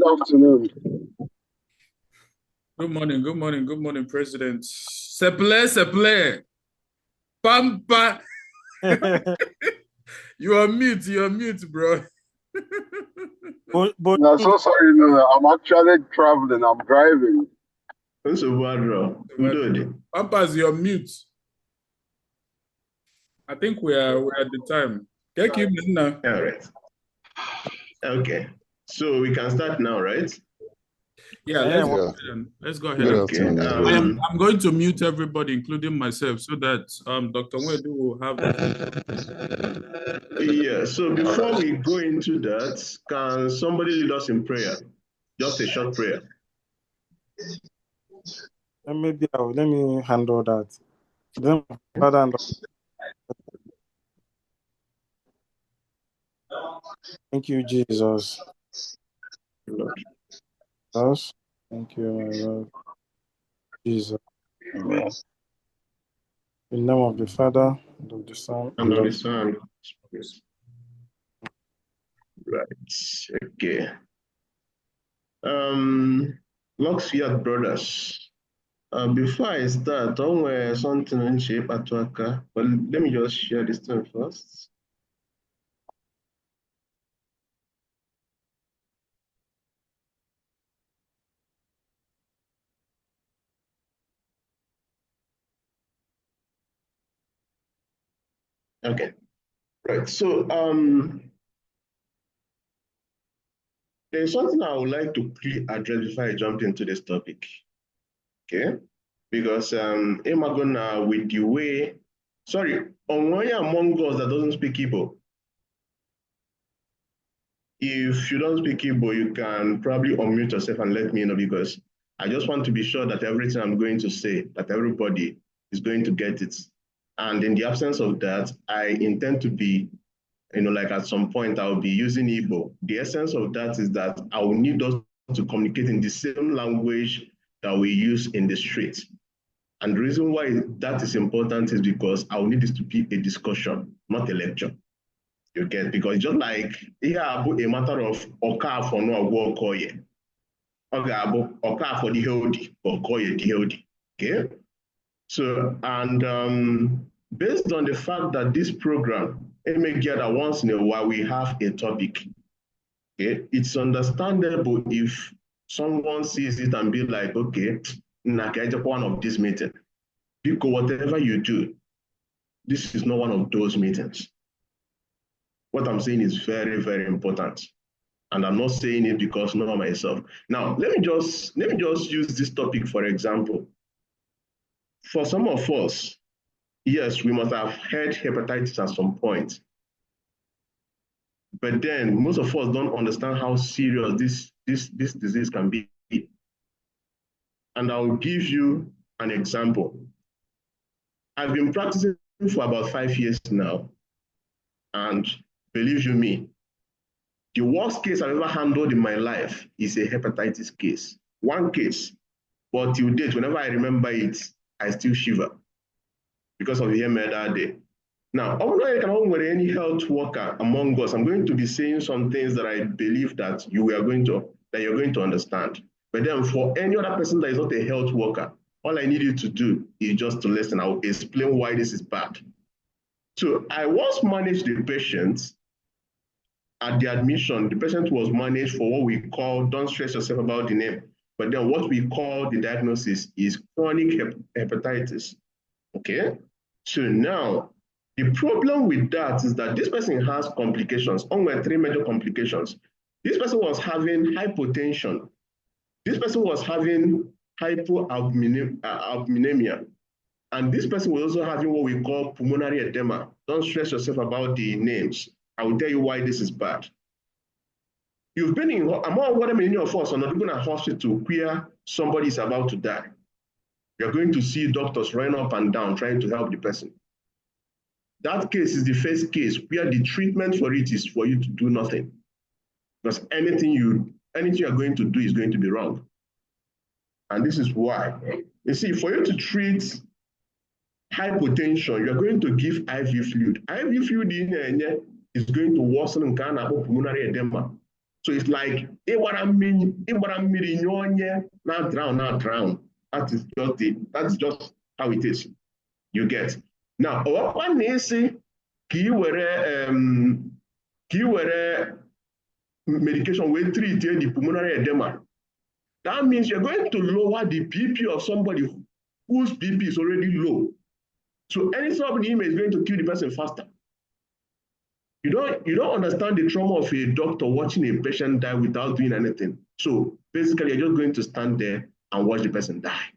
Good afternoon. Good morning, President. Seple. Pampa. You're mute, bro. But I'm so sorry, no, I'm actually traveling. I'm driving. Pampas, you're mute. I think we're at the time. Thank you, Minna. All right. Okay. So we can start now, right? Yeah, let's go ahead. Okay. I'm going to mute everybody, including myself, so that Dr. Nwedu will have the. Yeah, so before we go into that, can somebody lead us in prayer? Just a short prayer. Maybe let me handle that. Then, Father and thank you, Jesus. Us. Thank you, my Lord. Jesus. Amen. In the name of the Father, and of the Son, and of the Son. Right. Okay. Loxiat brothers. Before I start, something in shape at work, but let me just share this thing first. Okay. Right. So there's something I would like to quickly address before I jump into this topic. Okay? Because Imagona with the way, sorry, on one among us that doesn't speak Igbo. If you don't speak Igbo, you can probably unmute yourself and let me know, because I just want to be sure that everything I'm going to say, that everybody is going to get it. And in the absence of that, I intend to be, like at some point I'll be using Igbo. The essence of that is that I will need us to communicate in the same language that we use in the street. And the reason why that is important is because I will need this to be a discussion, not a lecture. You get, because just like here a matter of Okafo no agwo Okoye. Okafo the healthy, Okoye the healthy. Okay? So, and based on the fact that this program, it may get that once in a while we have a topic. Okay? It's understandable if someone sees it and be like, okay, one of these meetings. Because whatever you do, this is not one of those meetings. What I'm saying is very, very important. And I'm not saying it because not myself. Now, let me just use this topic for example. For some of us, yes, we must have had hepatitis at some point. But then most of us don't understand how serious this disease can be. And I'll give you an example. I've been practicing for about 5 years now. And believe you me, the worst case I've ever handled in my life is a hepatitis case. One case. But till date, whenever I remember it, I still shiver because of the that day. Now, I don't know if any health worker among us, I'm going to be saying some things that I believe that you're going to understand. But then for any other person that is not a health worker, all I need you to do is just to listen. I'll explain why this is bad. So I once managed the patient. At the admission, the patient was managed for what we call, don't stress yourself about the name, but then what we call the diagnosis is chronic hepatitis. Okay? So now, the problem with that is that this person has complications, only 3 major complications. This person was having hypotension. This person was having hypoalbuminemia. And this person was also having what we call pulmonary edema. Don't stress yourself about the names. I will tell you why this is bad. You've been in, among what many of us are not going to hospital where somebody is about to die. You're going to see doctors running up and down trying to help the person. That case is the first case where the treatment for it is for you to do nothing. Because anything you're going to do is going to be wrong. And this is why. You see, for you to treat hypotension, you're going to give IV fluid. IV fluid is going to worsen pulmonary edema. So it's like ịgbara mmiri nye onye na-drown. That's just how it is. You get. Now, ọkwa na-esi ka ị were medication wey treat the pulmonary edema. That means you're going to lower the BP of somebody whose BP is already low. So any sort of is going to kill the person faster. You don't understand the trauma of a doctor watching a patient die without doing anything. So basically, you're just going to stand there and watch the person die.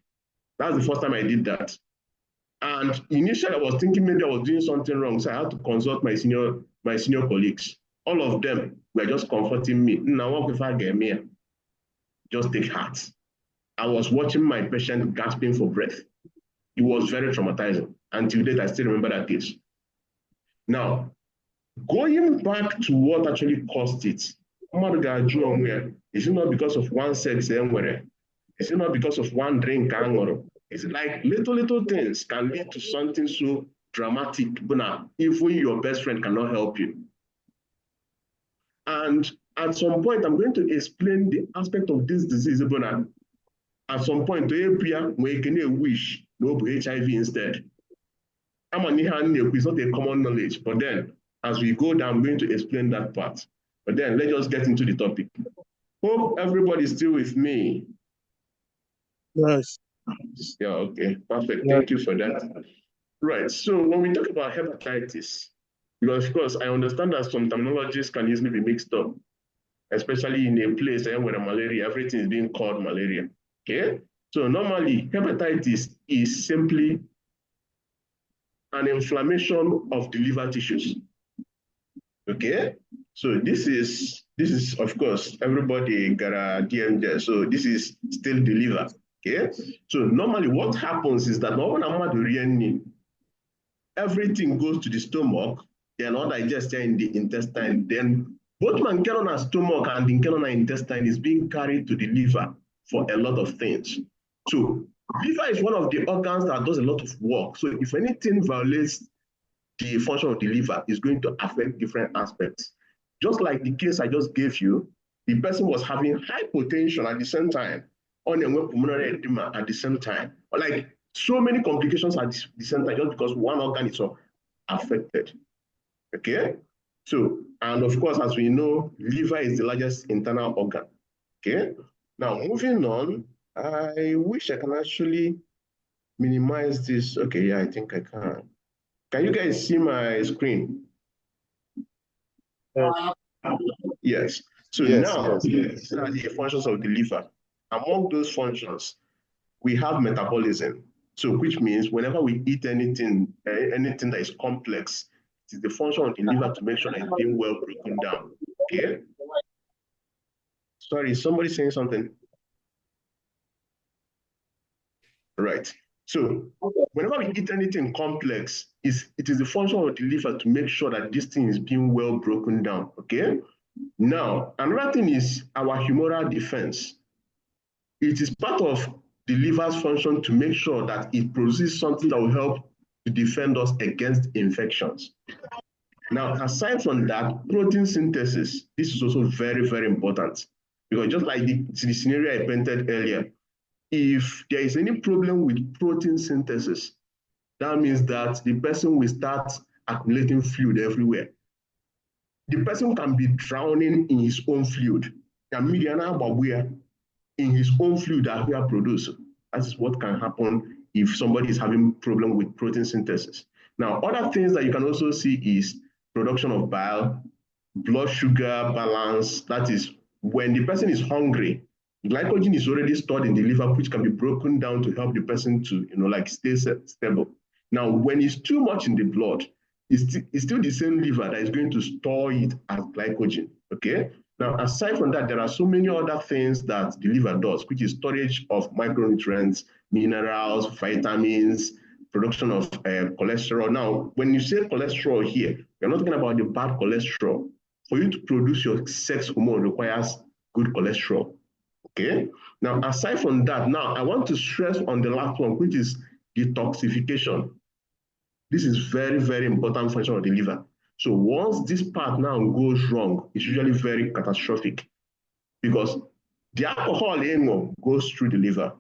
That's the first time I did that. And initially, I was thinking maybe I was doing something wrong, so I had to consult my senior colleagues. All of them were just comforting me. Now, what if I get me? Just take heart. I was watching my patient gasping for breath. It was very traumatizing. Until date, I still remember that case. Now, going back to what actually caused it, is it not because of one sex? Is it not because of one drink? It's like little things can lead to something so dramatic, but even your best friend cannot help you. And at some point, I'm going to explain the aspect of this disease. At some point, we can wish no HIV instead. It's not a common knowledge, but then as we go down, I'm going to explain that part. But then let's just get into the topic. Hope everybody's still with me. Yes. Yeah, okay, perfect. Yeah. Thank you for that. Right, so when we talk about hepatitis, because of course I understand that some terminologies can easily be mixed up, especially in a place where malaria, everything is being called malaria. Okay, so normally hepatitis is simply an inflammation of the liver tissues. Okay, so this is of course everybody got a DMJ, so this is still the liver. Okay, so normally what happens is that everything goes to the stomach, then all digested in the intestine. Then both mankelona stomach and the mankelona intestine is being carried to the liver for a lot of things. So liver is one of the organs that does a lot of work. So if anything violates the function of the liver, it's going to affect different aspects. Just like the case I just gave you, the person was having hypotension at the same time, on a pulmonary edema at the same time. Like so many complications at the same time just because one organ is affected. Okay? So, and of course, as we know, liver is the largest internal organ. Okay? Now, moving on, I wish I can actually minimize this. Okay, yeah, I think I can. Can you guys see my screen? Yes. So now, these are the functions of the liver. Among those functions, we have metabolism. So which means whenever we eat anything that is complex, it is the function of the liver to make sure that it's being well broken down. Okay? Sorry, somebody saying something? Right. So whenever we eat anything complex, it is the function of the liver to make sure that this thing is being well broken down. Okay? Now, another thing is our humoral defense. It is part of the liver's function to make sure that it produces something that will help to defend us against infections. Now, aside from that, protein synthesis, this is also very, very important. Because just like the scenario I painted earlier, if there is any problem with protein synthesis, that means that the person will start accumulating fluid everywhere. The person can be drowning in his own fluid. In his own fluid that we are producing. That is what can happen if somebody is having problem with protein synthesis. Now, other things that you can also see is production of bile, blood sugar balance. That is when the person is hungry, glycogen is already stored in the liver, which can be broken down to help the person to, stay stable. Now, when it's too much in the blood, it's still the same liver that is going to store it as glycogen. Okay. Now, aside from that, there are so many other things that the liver does, which is storage of micronutrients, minerals, vitamins, production of cholesterol. Now, when you say cholesterol here, you're not talking about the bad cholesterol. For you to produce your sex hormone requires good cholesterol. Okay? Now, aside from that, now I want to stress on the last one, which is detoxification. This is very, very important function of the liver. So once this part now goes wrong, it's usually very catastrophic. because the alcohol goes through the liver.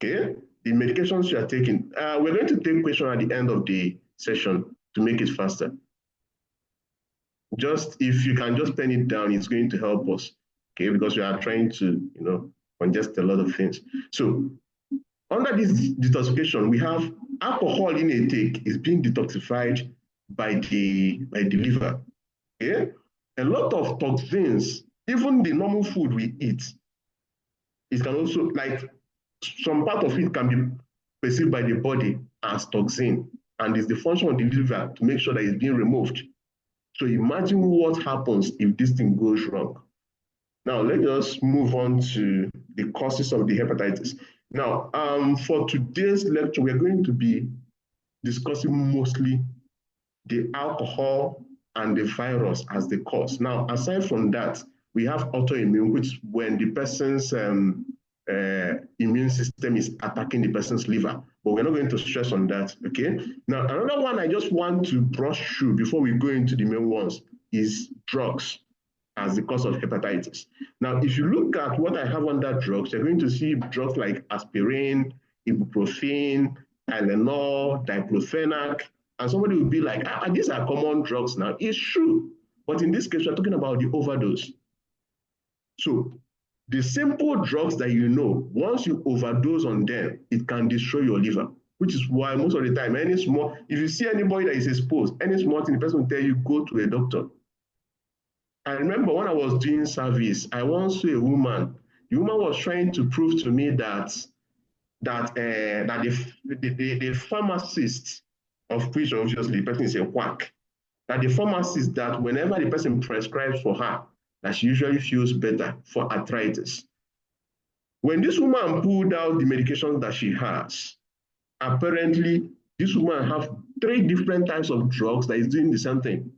Okay, the medications you are taking. We're going to take question at the end of the session to make it faster. Just if you can just turn it down, it's going to help us. Okay, because we are trying to, congest a lot of things. So under this detoxification, we have alcohol intake is being detoxified by the liver. Okay, a lot of toxins, even the normal food we eat, it can also, like, some part of it can be perceived by the body as toxin, and it's the function of the liver to make sure that it's being removed. So imagine what happens if this thing goes wrong. Now, let us move on to the causes of the hepatitis. Now, for today's lecture, we're going to be discussing mostly the alcohol and the virus as the cause. Now, aside from that, we have autoimmune, which when the person's immune system is attacking the person's liver, but we're not going to stress on that, okay? Now, another one I just want to brush through before we go into the main ones is drugs as the cause of hepatitis. Now, if you look at what I have under drugs, you're going to see drugs like aspirin, ibuprofen, Tylenol, diclofenac, and somebody will be like, these are common drugs now. It's true, but in this case, we're talking about the overdose. So the simple drugs that once you overdose on them, it can destroy your liver, which is why most of the time, if you see anybody that is exposed, any small thing, the person will tell you, go to a doctor. I remember when I was doing service, I once saw a woman. The woman was trying to prove to me that the pharmacist, of which obviously the person is a quack, that the pharmacist, that whenever the person prescribes for her, that she usually feels better for arthritis. When this woman pulled out the medications that she has, apparently this woman has 3 different types of drugs that is doing the same thing.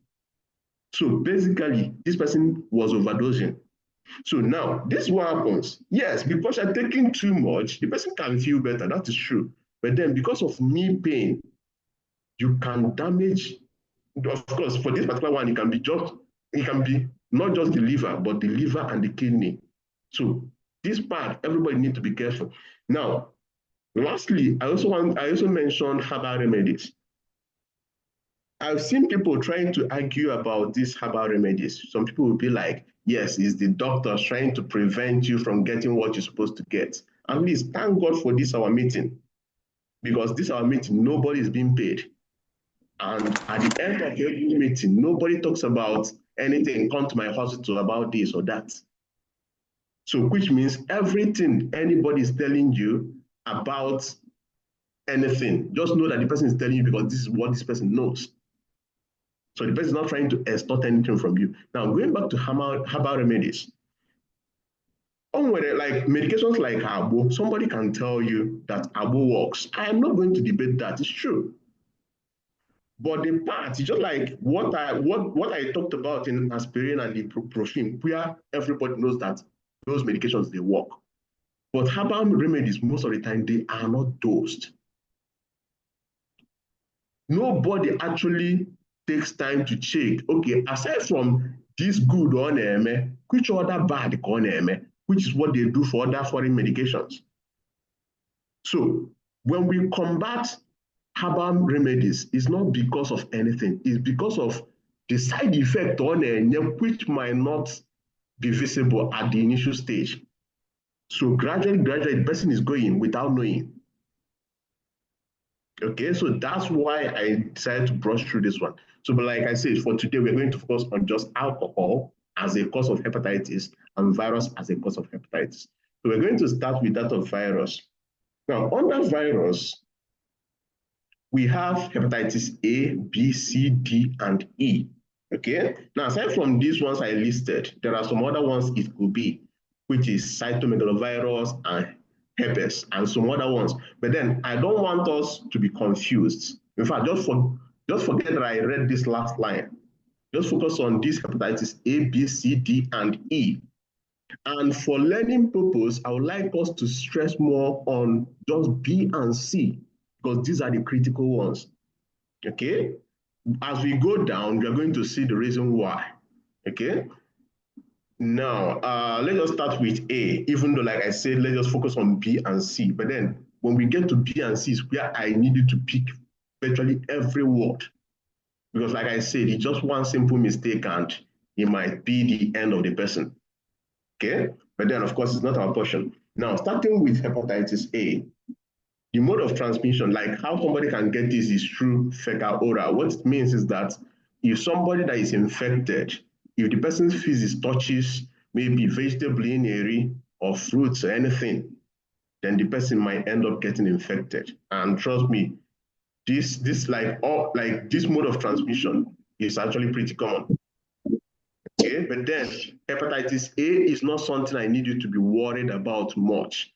So basically, this person was overdosing. So now, this is what happens. Yes, because you're taking too much, the person can feel better, that is true. But then because of knee pain, you can damage, of course, for this particular one, it can be not just the liver, but the liver and the kidney. So this part, everybody needs to be careful. Now, lastly, I also mentioned herbal remedies. I've seen people trying to argue about these herbal remedies. Some people will be like, yes, it's the doctors trying to prevent you from getting what you're supposed to get. At least thank God for this our meeting, because this our meeting, nobody is being paid. And at the end of every meeting, nobody talks about anything, come to my hospital about this or that. So which means everything anybody is telling you about anything, just know that the person is telling you because this is what this person knows. So the person is not trying to extort anything from you. Now, going back to herbal remedies, like medications like Agbo, somebody can tell you that Agbo works. I am not going to debate that. It's true. But the part, just like what I talked about in aspirin and ibuprofen, where everybody knows that those medications, they work. But herbal remedies, most of the time, they are not dosed. Nobody actually takes time to check, okay, aside from this good on which other bad on which is what they do for other foreign medications. So when we combat herbal remedies, it's not because of anything, it's because of the side effect on which might not be visible at the initial stage. So gradually, the person is going without knowing. Okay, so that's why I decided to brush through this one. So, but like I said, for today, we're going to focus on just alcohol as a cause of hepatitis and virus as a cause of hepatitis. So we're going to start with that of virus. Now, under virus, we have hepatitis A, B, C, D, and E. Okay, now aside from these ones I listed, there are some other ones it could be, which is cytomegalovirus and herpes and some other ones. But then I don't want us to be confused. In fact, just forget that I read this last line. Just focus on these hepatitis A, B, C, D, and E. And for learning purpose, I would like us to stress more on just B and C, because these are the critical ones. Okay? As we go down, we are going to see the reason why. Okay? Now, let's just start with A, even though, like I said, let's just focus on B and C. But then when we get to B and C is where I need you to pick virtually every word. Because like I said, it's just one simple mistake and it might be the end of the person. Okay? But then, of course, it's not our portion. Now, starting with hepatitis A, the mode of transmission, like how somebody can get this is through fecal oral. What it means is that if somebody that is infected, if the person's feces touches maybe vegetable area or fruits or anything, then the person might end up getting infected. And trust me, this mode of transmission is actually pretty common. Okay, but then hepatitis A is not something I need you to be worried about much.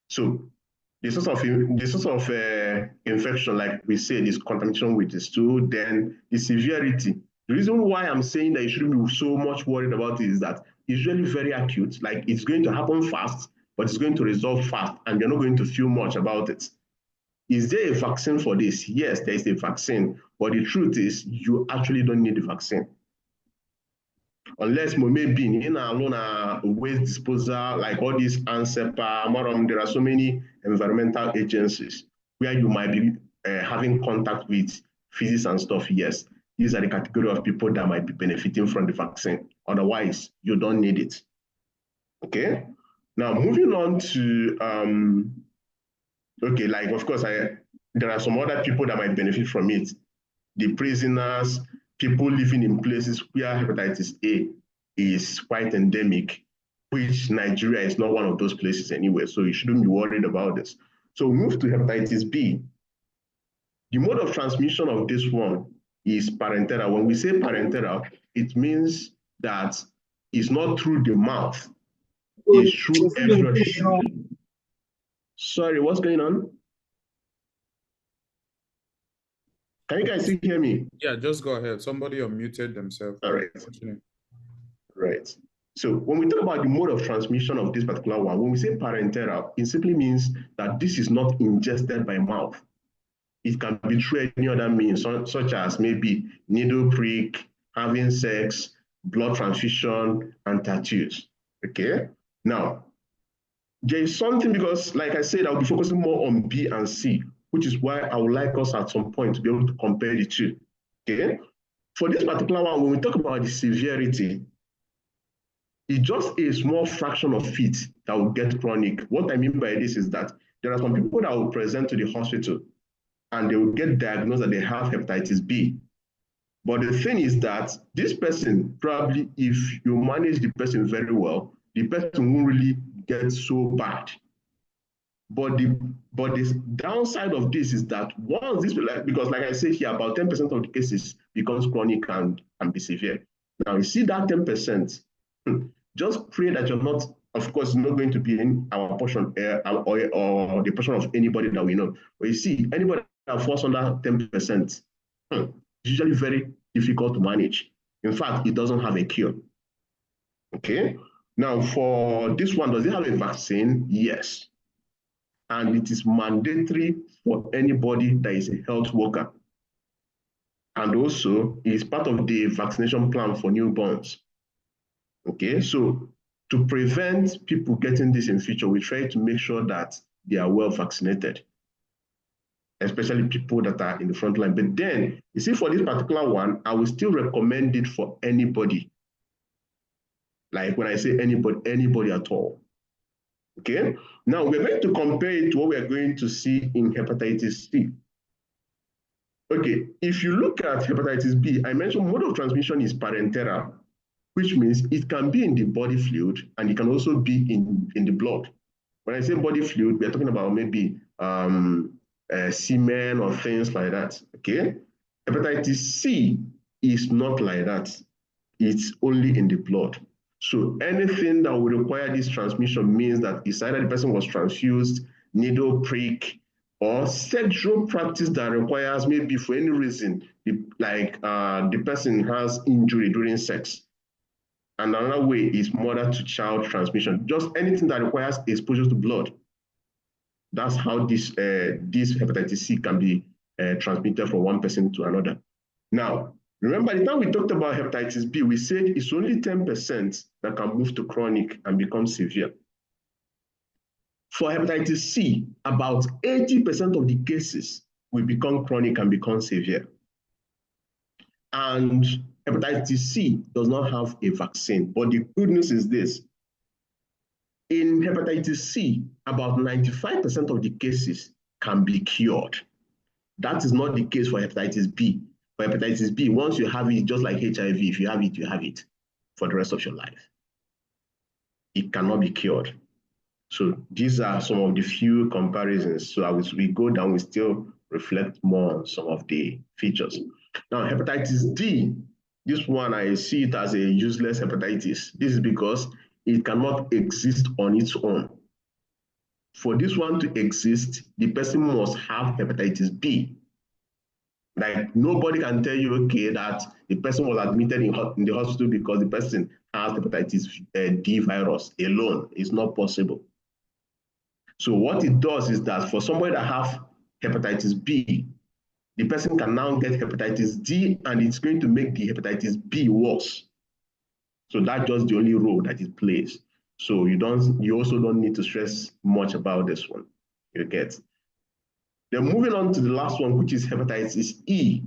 So the source of infection, like we said, is contamination with the stool. Then the severity. The reason why I'm saying that you shouldn't be so much worried about it is that it's really very acute. Like it's going to happen fast, but it's going to resolve fast, and you're not going to feel much about it. Is there a vaccine for this? Yes, there is a vaccine, but the truth is you actually don't need the vaccine. Unless maybe in a waste disposal, like all these ANSEPA, there are so many environmental agencies where you might be having contact with physics and stuff. Yes, these are the category of people that might be benefiting from the vaccine. Otherwise, you don't need it. Okay. Now moving on to okay, like of course there are some other people that might benefit from it. The prisoners, people living in places where hepatitis A is quite endemic, which Nigeria is not one of those places anyway, so you shouldn't be worried about this. So we move to hepatitis B. The mode of transmission of this one is parenteral. When we say parenteral, it means that it's not through the mouth, it's through every. Sorry, what's going on? Can you guys still hear me? Yeah, just go ahead. Somebody unmuted themselves. All right. Right. So when we talk about the mode of transmission of this particular one, when we say parenteral, it simply means that this is not ingested by mouth. It can be through any other means, such as maybe needle prick, having sex, blood transfusion, and tattoos. Okay? Now, there is something, because like I said, I'll be focusing more on B and C, which is why I would like us at some point to be able to compare the two. Okay? For this particular one, when we talk about the severity, it's just a small fraction of it that will get chronic. What I mean by this is that there are some people that will present to the hospital and they will get diagnosed that they have hepatitis B. But the thing is that this person, probably if you manage the person very well, the person won't really get so bad. But the downside of this is that once this, because like I said here, about 10% of the cases becomes chronic and be severe. Now you see that 10%, just pray that you're not, of course, not going to be in our portion or the portion of anybody that we know. But you see, anybody that falls under 10%, it's usually very difficult to manage. In fact, it doesn't have a cure. Okay. Now, for this one, does it have a vaccine? Yes. And it is mandatory for anybody that is a health worker. And also, it is part of the vaccination plan for newborns. Okay, so to prevent people getting this in future, we try to make sure that they are well vaccinated, especially people that are in the front line. But then, you see, for this particular one, I will still recommend it for anybody. Like when I say anybody at all. Okay, now we're going to compare it to what we're going to see in hepatitis C. Okay, if you look at hepatitis B, I mentioned mode of transmission is parenteral, which means it can be in the body fluid and it can also be in the blood. When I say body fluid, we're talking about maybe semen or things like that, okay? Hepatitis C is not like that. It's only in the blood. So anything that would require this transmission means that it's either the person was transfused, needle prick, or sexual practice that requires maybe for any reason, the person has injury during sex. And another way is mother-to-child transmission. Just anything that requires exposure to blood. That's how this hepatitis C can be transmitted from one person to another. Now, Remember, the time we talked about hepatitis B, we said it's only 10% that can move to chronic and become severe. For hepatitis C, about 80% of the cases will become chronic and become severe. And hepatitis C does not have a vaccine. But the good news is this. In hepatitis C, about 95% of the cases can be cured. That is not the case for hepatitis B. For hepatitis B, once you have it, just like HIV, if you have it for the rest of your life. It cannot be cured. So these are some of the few comparisons. So as we go down, we still reflect more on some of the features. Now, hepatitis D, this one, I see it as a useless hepatitis. This is because it cannot exist on its own. For this one to exist, the person must have hepatitis B. Like nobody can tell you, okay, that the person was admitted in the hospital because the person has hepatitis D virus alone. It's not possible. So what it does is that for somebody that has hepatitis B, the person can now get hepatitis D and it's going to make the hepatitis B worse. So that's just the only role that it plays. So you also don't need to stress much about this one. You get. Then moving on to the last one, which is hepatitis E.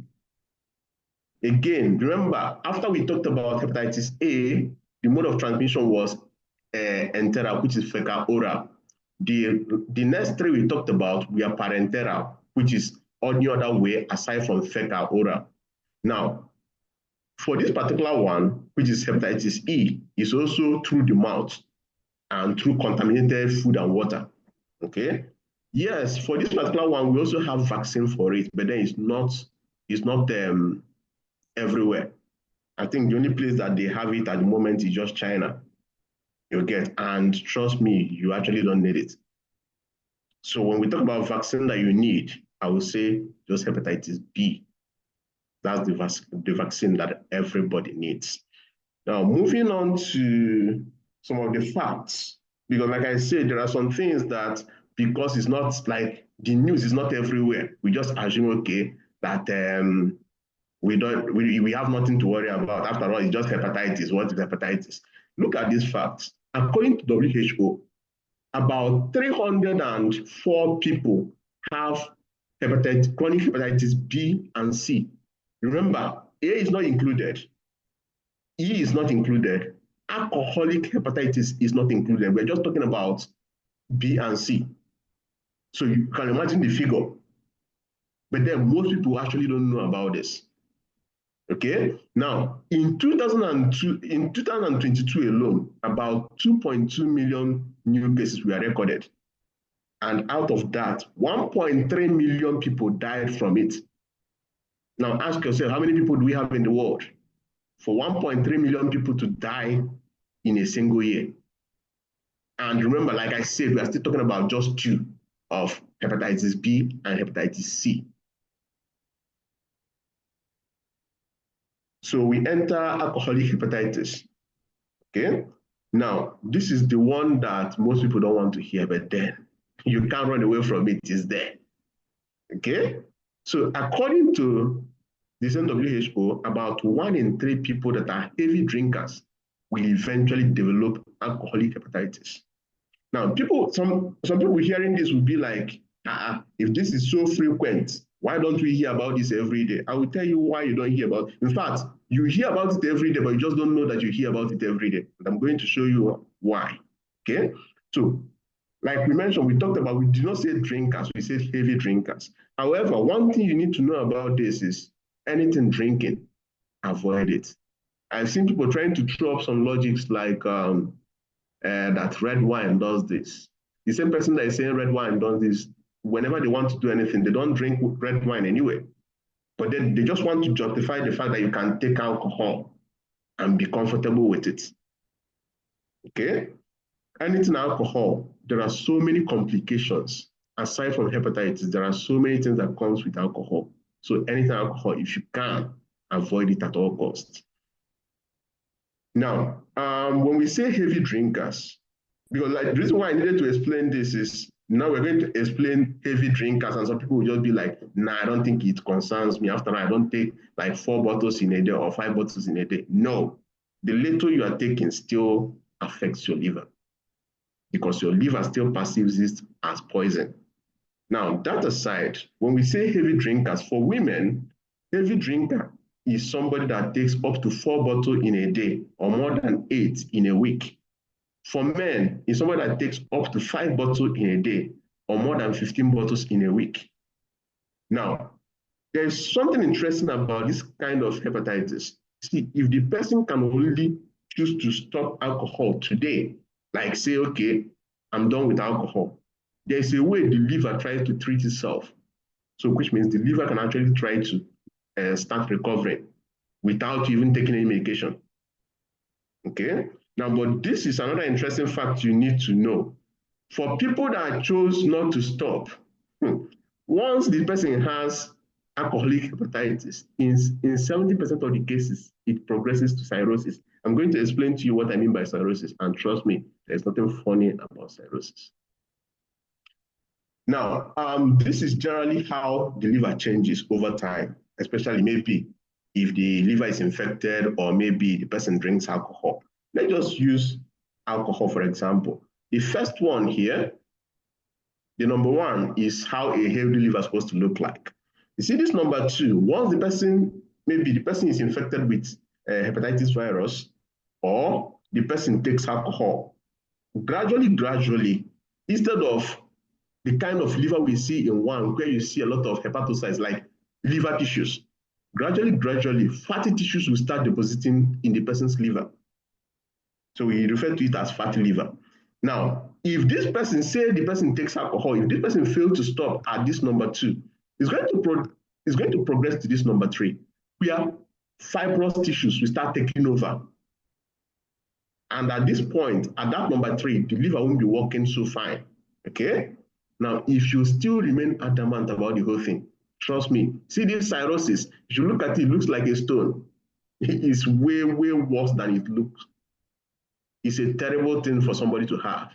Again, remember, after we talked about hepatitis A, the mode of transmission was enteral, which is fecal-oral. The next three we talked about were parenteral, which is any other way aside from fecal-oral. Now, for this particular one, which is hepatitis E, is also through the mouth and through contaminated food and water. Okay. Yes, for this particular one, we also have vaccine for it, but then it's not everywhere. I think the only place that they have it at the moment is just China. You get, and trust me, you actually don't need it. So when we talk about vaccine that you need, I would say just hepatitis B. That's the vaccine that everybody needs. Now, moving on to some of the facts, because like I said, there are some things that, because it's not like the news is not everywhere, we just assume, okay, that we have nothing to worry about. After all, it's just hepatitis. What is hepatitis? Look at these facts. According to WHO, about 304 people have chronic hepatitis B and C. Remember, A is not included. E is not included. Alcoholic hepatitis is not included. We're just talking about B and C. So you can imagine the figure. But then most people actually don't know about this. Okay, now in 2022 alone, about 2.2 million new cases were recorded. And out of that, 1.3 million people died from it. Now ask yourself, how many people do we have in the world? For 1.3 million people to die in a single year. And remember, like I said, we are still talking about just two of hepatitis B and hepatitis C. So we enter alcoholic hepatitis. Okay. Now, this is the one that most people don't want to hear, but then you can't run away from it. It's there. Okay. So according to the same WHO, about 1 in 3 people that are heavy drinkers will eventually develop alcoholic hepatitis. Now, some people hearing this will be like, if this is so frequent, why don't we hear about this every day? I will tell you why you don't hear about it. In fact, you hear about it every day, but you just don't know that you hear about it every day. And I'm going to show you why. Okay? So, like we mentioned, we talked about, we did not say drinkers, we said heavy drinkers. However, one thing you need to know about this is anything drinking, avoid it. I've seen people trying to throw up some logics like that red wine does this. The same person that is saying red wine does this, whenever they want to do anything, they don't drink red wine anyway. But then they just want to justify the fact that you can take alcohol and be comfortable with it. Okay? Anything alcohol, there are so many complications. Aside from hepatitis, there are so many things that comes with alcohol. So anything alcohol, if you can, avoid it at all costs. Now, when we say heavy drinkers, because like the reason why I needed to explain this is Now we're going to explain heavy drinkers, and some people will just be like, nah, I don't think it concerns me. After I don't take like 4 bottles in a day or 5 bottles in a day. No, the little you are taking still affects your liver because your liver still perceives it as poison. Now, that aside, when we say heavy drinkers, for women, heavy drinker is somebody that takes up to 4 bottles in a day or more than 8 in a week. For men, it's somebody that takes up to 5 bottles in a day or more than 15 bottles in a week. Now, there's something interesting about this kind of hepatitis. See, if the person can only choose to stop alcohol today, like say, okay, I'm done with alcohol, there's a way the liver tries to treat itself. So, which means the liver can actually try to start recovering without even taking any medication. Okay? Now, but this is another interesting fact you need to know. For people that chose not to stop, once the person has alcoholic hepatitis, in 70% of the cases, it progresses to cirrhosis. I'm going to explain to you what I mean by cirrhosis, and trust me, there's nothing funny about cirrhosis. Now, this is generally how the liver changes over time, especially maybe if the liver is infected or maybe the person drinks alcohol. Let's just use alcohol, for example. The first one here, the number 1 is how a healthy liver is supposed to look like. You see this number 2, once the person, maybe the person is infected with hepatitis virus or the person takes alcohol, gradually, instead of the kind of liver we see in 1, where you see a lot of hepatocytes like liver tissues, gradually, fatty tissues will start depositing in the person's liver. So we refer to it as fatty liver. Now, if this person, say the person takes alcohol, if this person fails to stop at this number 2, it's going to progress to this number 3, where fibrous tissues will start taking over. And at this point, at that number 3, the liver won't be working so fine. Okay? Now, if you still remain adamant about the whole thing, trust me, see this cirrhosis, if you look at it, it looks like a stone. It's way worse than it looks. It's a terrible thing for somebody to have.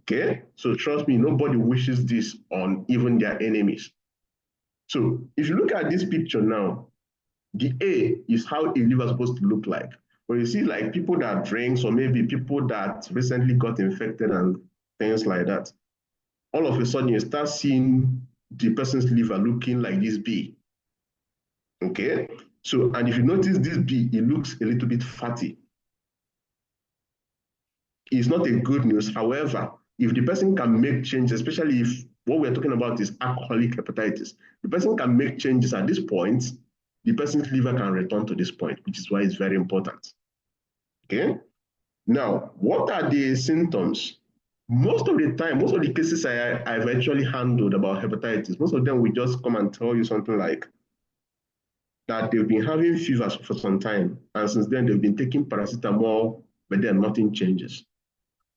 Okay? So trust me, nobody wishes this on even their enemies. So if you look at this picture now, the A is how a liver is supposed to look like. When you see like people that drinks or maybe people that recently got infected and things like that, all of a sudden you start seeing the person's liver looking like this B. Okay? So, and if you notice this B, it looks a little bit fatty. It's not a good news. However, if the person can make changes, especially if what we're talking about is alcoholic hepatitis, the person can make changes at this point, the person's liver can return to this point, which is why it's very important. Okay? Now, what are the symptoms? Most of the time, most of the cases I've actually handled about hepatitis, most of them will just come and tell you something like that they've been having fevers for some time, and since then they've been taking paracetamol, but then nothing changes.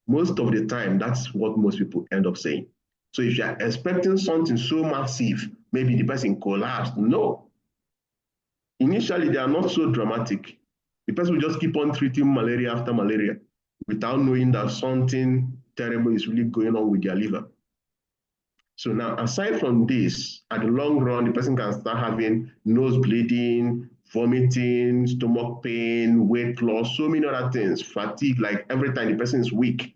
Most of the time, that's what most people end up saying. So if you're expecting something so massive, maybe the person collapsed, no. Initially, they are not so dramatic. The person will just keep on treating malaria after malaria without knowing that something terrible is really going on with their liver. So now, aside from this, at the long run, the person can start having nose bleeding, vomiting, stomach pain, weight loss, so many other things, fatigue, like every time the person is weak.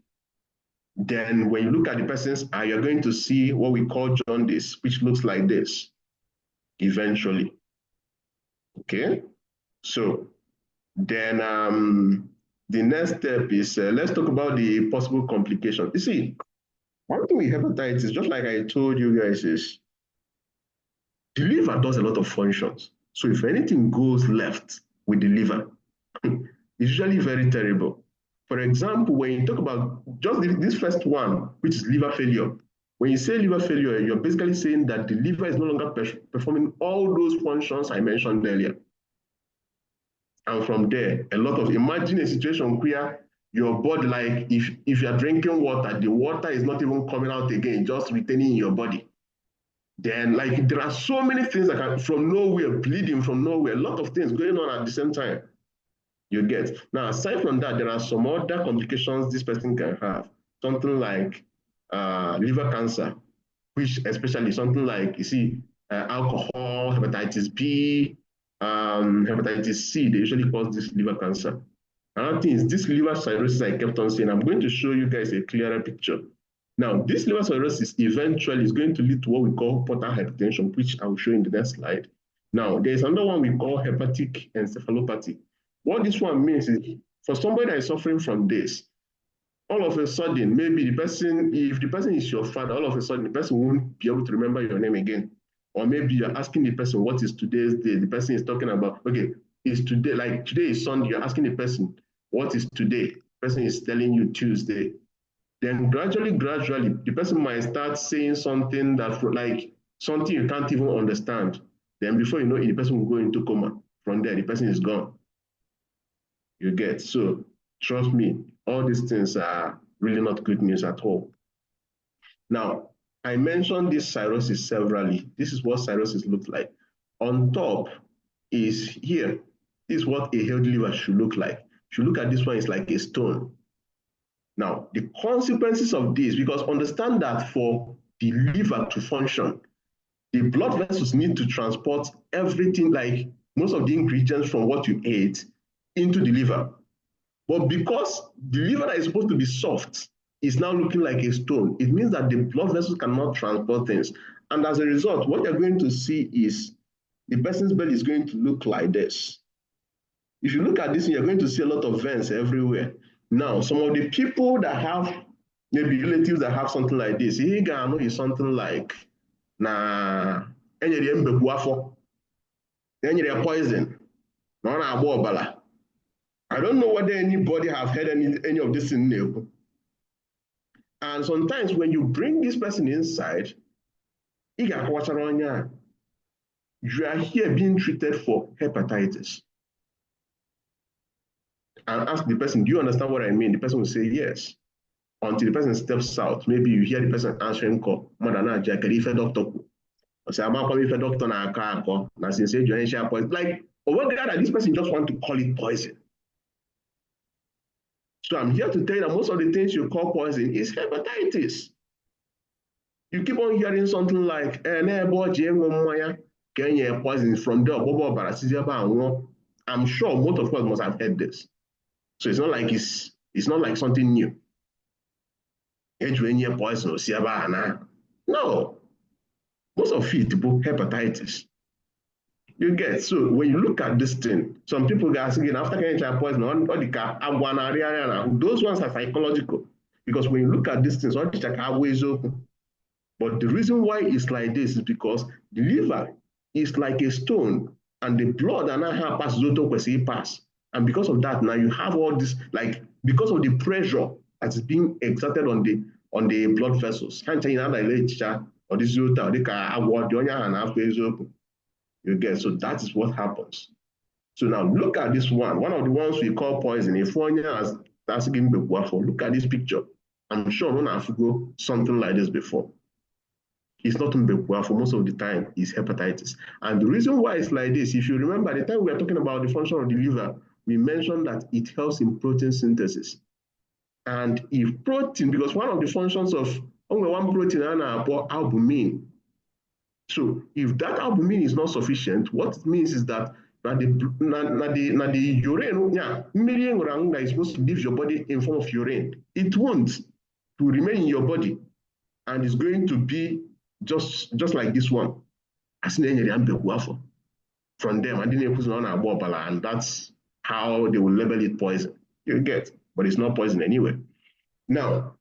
Then when you look at the person's eye, you're going to see what we call jaundice, which looks like this eventually. Okay? So then the next step is, let's talk about the possible complications. You see, one thing with hepatitis, just like I told you guys, is the liver does a lot of functions. So if anything goes left with the liver, it's usually very terrible. For example, when you talk about just this first one, which is liver failure, when you say liver failure, you're basically saying that the liver is no longer performing all those functions I mentioned earlier. And from there, imagine a situation where your body, like if you're drinking water, the water is not even coming out again, just retaining in your body. Then like there are so many things that can, from nowhere, bleeding from nowhere, a lot of things going on at the same time. You get. Now, aside from that, there are some other complications this person can have. Something like liver cancer, which especially something like, you see, alcohol, hepatitis B, hepatitis C, they usually cause this liver cancer. Another thing is this liver cirrhosis I kept on saying. I'm going to show you guys a clearer picture. Now, this liver cirrhosis eventually is going to lead to what we call portal hypertension, which I will show in the next slide. Now, there's another one we call hepatic encephalopathy. What this one means is for somebody that is suffering from this, all of a sudden, maybe the person, if the person is your father, all of a sudden the person won't be able to remember your name again. Or maybe you're asking the person, what is today's day? The person is talking about, okay, is today, like today is Sunday, you're asking the person, what is today? The person is telling you Tuesday. Then gradually, the person might start saying something that like something you can't even understand. Then before you know it, the person will go into coma. From there, the person is gone. You get, so trust me, all these things are really not good news at all. Now, I mentioned this cirrhosis severally. This is what cirrhosis looks like. On top is here. This is what a healthy liver should look like. If you look at this one, it's like a stone. Now, the consequences of this, because understand that for the liver to function, the blood vessels need to transport everything, like most of the ingredients from what you ate, into the liver. But because the liver that is supposed to be soft is now looking like a stone, it means that the blood vessels cannot transport things. And as a result, what you're going to see is the person's belly is going to look like this. If you look at this, you're going to see a lot of veins everywhere. Now, some of the people that have, maybe relatives that have something like this, you know, is something like, poison, I don't know whether anybody have heard any of this in there. And sometimes when you bring this person inside, you are here being treated for hepatitis. And ask the person, do you understand what I mean? The person will say yes. Until the person steps out, maybe you hear the person answering call, Madana Jackalife doctor. I say, I'm not calling a doctor now, na since you poison. Like, over that this person just want to call it poison. So I'm here to tell you that most of the things you call poison is hepatitis. You keep on hearing something like, poison from there, I'm sure most of us must have heard this. So it's not like something new. Poison, no. Most of it is hepatitis. You get, so when you look at this thing, some people are asking after getting poison, those ones are psychological. Because when you look at this thing, but the reason why it's like this is because the liver is like a stone and the blood and now passes pass. And because of that, now you have all this, like because of the pressure that is being exerted on the blood vessels. You get, so that is what happens. So now look at this one. One of the ones we call poison. If one has look at this picture. I'm sure none have go something like this before. It's not for most of the time, it's hepatitis. And the reason why it's like this, if you remember, the time we were talking about the function of the liver, we mentioned that it helps in protein synthesis. And if protein, because one of the functions of only one protein is albumin. So if that albumin is not sufficient, what it means is that the urine, that is supposed to leave your body in form of urine, it won't to remain in your body, and it's going to be just like this one. From them, and that's how they will label it poison. You get, but it's not poison anyway. Now,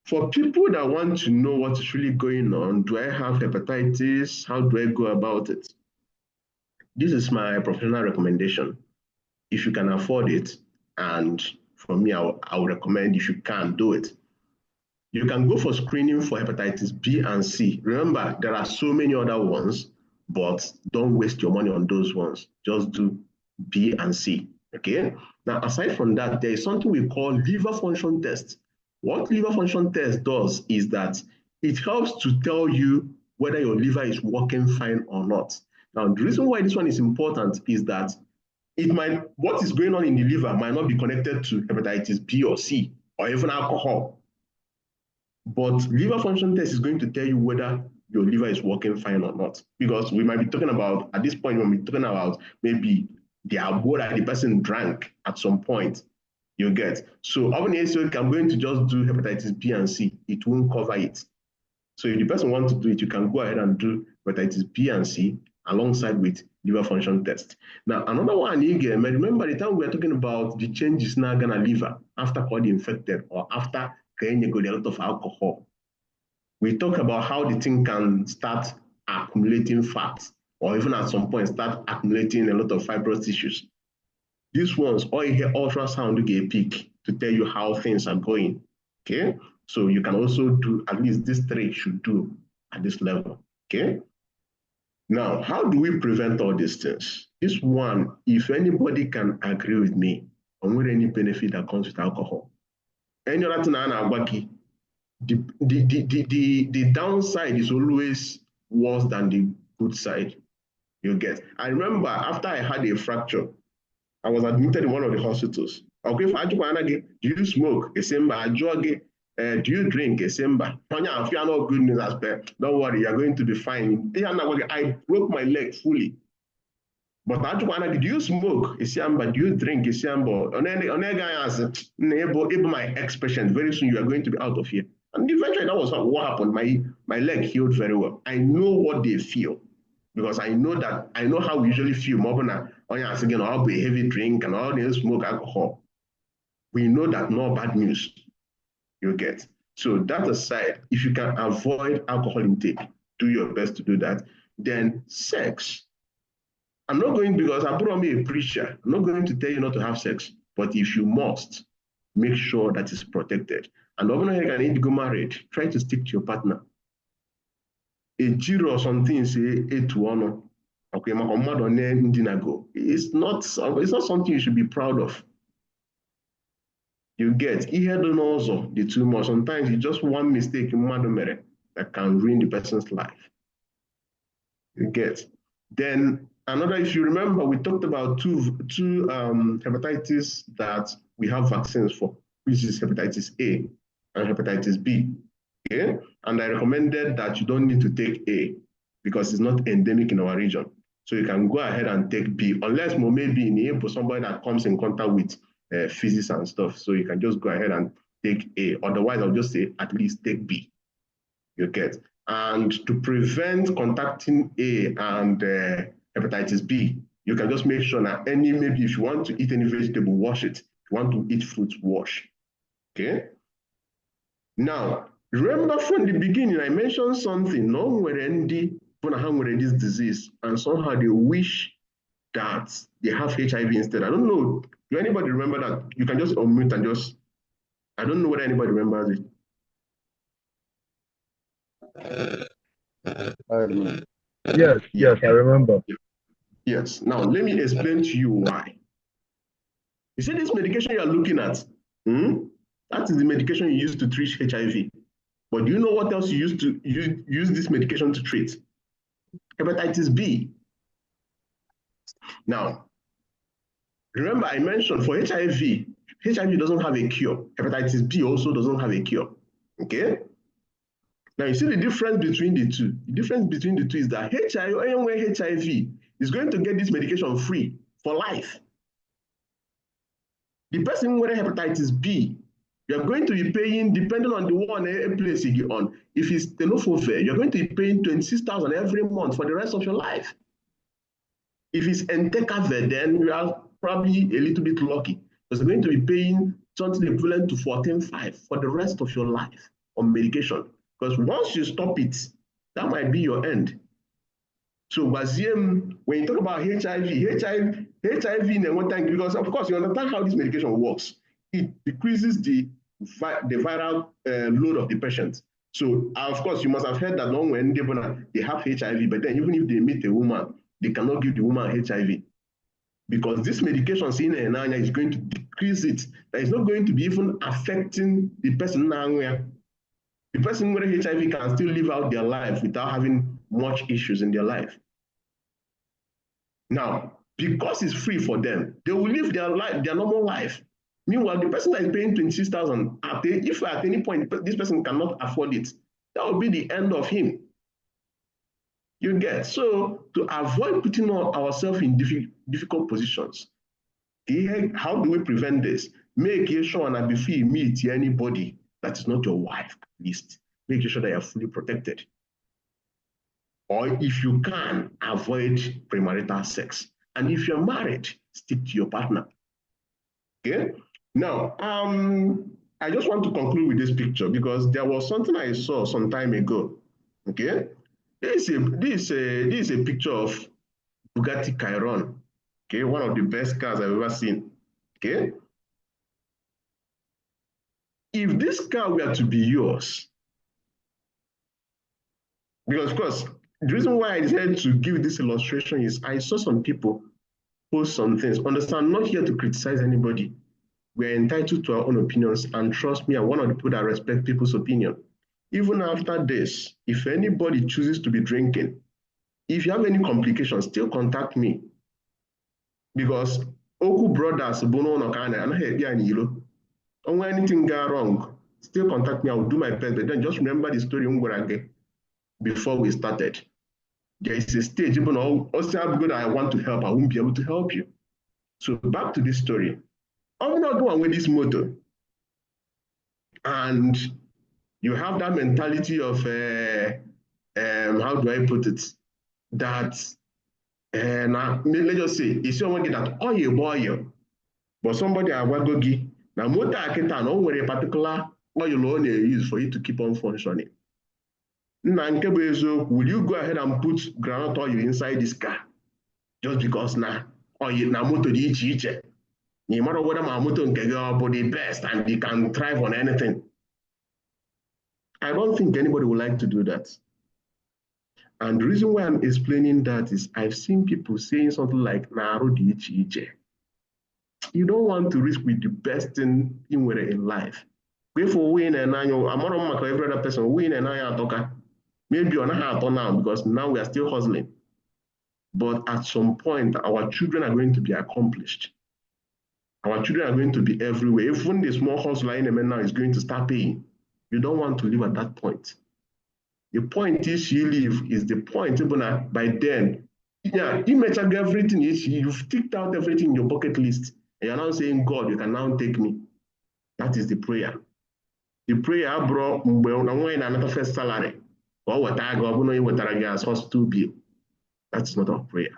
for people that want to know what is really going on, do I have hepatitis? How do I go about it? This is my professional recommendation. If you can afford it, and for me, I would recommend if you can do it. You can go for screening for hepatitis B and C. Remember, there are so many other ones, but don't waste your money on those ones. Just do B and C, okay? Now, aside from that, there is something we call liver function test. What liver function test does is that it helps to tell you whether your liver is working fine or not. Now, the reason why this one is important is that what is going on in the liver might not be connected to hepatitis B or C or even alcohol. But liver function test is going to tell you whether your liver is working fine or not. Because we might be talking about, at this point, when we're talking about maybe the alcohol that the person drank at some point, you get. So obviously, I'm going to just do hepatitis B and C. It won't cover it. So if the person wants to do it, you can go ahead and do hepatitis B and C alongside with liver function test. Now, another one again, remember the time we were talking about the changes in our liver after body infected or after you got a lot of alcohol. We talk about how the thing can start accumulating fat or even at some point start accumulating a lot of fibrous tissues. These ones, all you hear ultrasound, you get a peak to tell you how things are going. Okay, so you can also do at least these three should do at this level. Okay. Now, how do we prevent all these things? This one, if anybody can agree with me on with any benefit that comes with alcohol, any other thing the downside is always worse than the good side you get. I remember after I had a fracture, I was admitted in one of the hospitals. Okay, do you smoke? Do you drink? Good news aspect. Don't worry, you're going to be fine. I broke my leg fully. But do you smoke? Do you drink? My ex-patient, very soon you are going to be out of here. And eventually that was what happened. My leg healed very well. I know what they feel because I know how we usually feel. More than I'll be heavy drink and all the smoke alcohol. We know that no bad news you get. So that aside, if you can avoid alcohol intake, do your best to do that. Then sex. I'm not going because I put on me a preacher. I'm not going to tell you not to have sex, but if you must, make sure that it's protected. And even if you need to go married, try to stick to your partner. A jiro or something say 8 to 1. Okay, it's not something you should be proud of. You get also the too much. Sometimes it's just one mistake in Madomere that can ruin the person's life. You get. Then another, if you remember, we talked about two hepatitis that we have vaccines for, which is hepatitis A and hepatitis B. Okay, and I recommended that you don't need to take A because it's not endemic in our region. So you can go ahead and take B, unless maybe in somebody that comes in contact with physics and stuff. So you can just go ahead and take A. Otherwise, I'll just say at least take B. You get. And to prevent contacting A and hepatitis B, you can just make sure that maybe if you want to eat any vegetable, wash it. If you want to eat fruits, wash. Okay. Now, remember from the beginning, I mentioned something. No one this disease, and somehow they wish that they have HIV instead. I don't know. Do anybody remember that? You can just unmute and just. I don't know whether anybody remembers it. Yes, I remember. Yes. Now, let me explain to you why. You see this medication you are looking at? That is the medication you use to treat HIV. But do you know what else you use this medication to treat? Hepatitis B. Now, remember I mentioned for HIV doesn't have a cure. Hepatitis B also doesn't have a cure. Okay? Now, you see the difference between the two. The difference between the two is that HIV is going to get this medication free for life. The person with hepatitis B, you're going to be paying, depending on the one place you get on. If it's tenofovir, you're going to be paying 26,000 every month for the rest of your life. If it's entecavir, then you are probably a little bit lucky because you're going to be paying something equivalent to 14,500 for the rest of your life on medication. Because once you stop it, that might be your end. So, when you talk about HIV in one time, because of course you understand how this medication works. It decreases the viral load of the patient. So, of course, you must have heard that long when they have HIV, but then even if they meet a woman, they cannot give the woman HIV. Because this medication is going to decrease it. That is not going to be even affecting the person now. The person with HIV can still live out their life without having much issues in their life. Now, because it's free for them, they will live their life, their normal life. Meanwhile, the person that is paying 26,000, if at any point this person cannot afford it, that will be the end of him. You get? So to avoid putting ourselves in difficult positions, how do we prevent this? Make sure that before you meet anybody that is not your wife, at least, make sure that you're fully protected. Or if you can, avoid premarital sex. And if you're married, stick to your partner. Okay? Now, I just want to conclude with this picture because there was something I saw some time ago. Okay? This is a picture of Bugatti Chiron. Okay, one of the best cars I've ever seen. Okay? If this car were to be yours, because of course, the reason why I decided to give this illustration is I saw some people post some things. Understand, I'm not here to criticize anybody. We're entitled to our own opinions, and trust me, I'm one of the people that respect people's opinion. Even after this, if anybody chooses to be drinking, if you have any complications, still contact me. Because Oku brothers, Bono no Kana, and Yilo. And when anything go wrong, still contact me. I will do my best. But then just remember the story before we started. There is a stage, even also good I want to help, I won't be able to help you. So back to this story. I'm not going with this motto. And you have that mentality of, how do I put it? That, now, let's just say, it's someone that, oh, you boy, but somebody I will go give. Now, motor I can't know where a particular oil on you use for you to keep on functioning. Will you go ahead and put groundnut oil inside this car? Just because now, motor no matter whether my motor can go the best and they can thrive on anything. I don't think anybody would like to do that. And the reason why I'm explaining that is I've seen people saying something like, you don't want to risk with the best thing in life. If we win and I'm not every other person win and I talk. Maybe you're not now because now we are still hustling. But at some point, our children are going to be accomplished. Our children are going to be everywhere. Even the small hustler in the now is going to start paying. You don't want to live at that point. The point is you live is the point, even by then. Yeah, you may check everything. You've ticked out everything in your bucket list. And you're now saying, God, you can now take me. That is the prayer. The prayer brought another first salary. Or what I go, as hospital bill. That's not our prayer.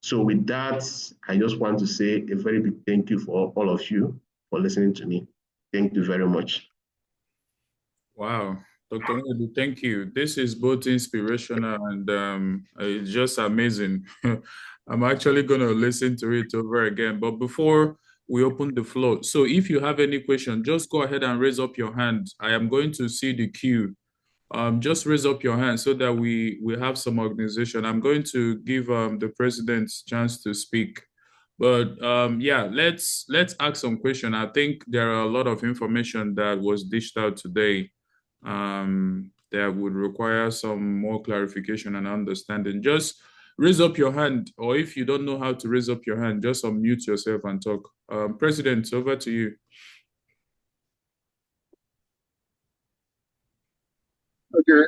So with that, I just want to say a very big thank you for all of you for listening to me. Thank you very much. Wow. Dr. Nwedu, thank you. This is both inspirational and it's just amazing. I'm actually going to listen to it over again. But before we open the floor, so if you have any question, just go ahead and raise up your hand. I am going to see the queue. Just raise up your hand so that we have some organization. I'm going to give the president a chance to speak. But yeah, let's ask some question. I think there are a lot of information that was dished out today that would require some more clarification and understanding. Just raise up your hand, or if you don't know how to raise up your hand, just unmute yourself and talk. President, over to you. Okay,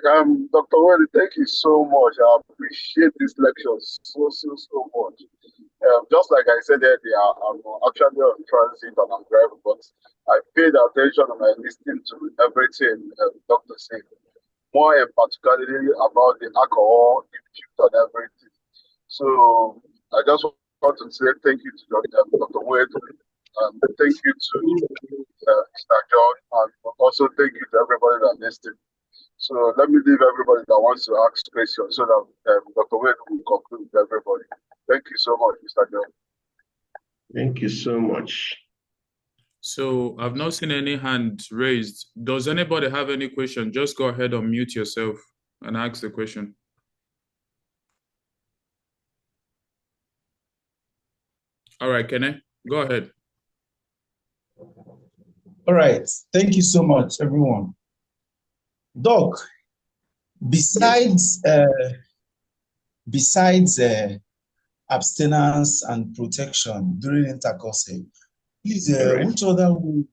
Dr. Wendy, thank you so much. I appreciate this lecture so much. Just like I said earlier, I'm actually on transit and I'm driving, but I paid attention and I listened to everything Doctor said, more particularly about the alcohol impact and everything. So I just want to say thank you to Dr. Wade, thank you to Mr. John, and also thank you to everybody that listened. So let me leave everybody that wants to ask questions so that Dr. Wade will conclude with everybody. Thank you so much, Mr. John. Thank you so much. So I've not seen any hand raised. Does anybody have any question? Just go ahead and mute yourself and ask the question. All right, Kene, go ahead. All right. Thank you so much, everyone. Doc, besides abstinence and protection during intercourse, Please, All right. which other ways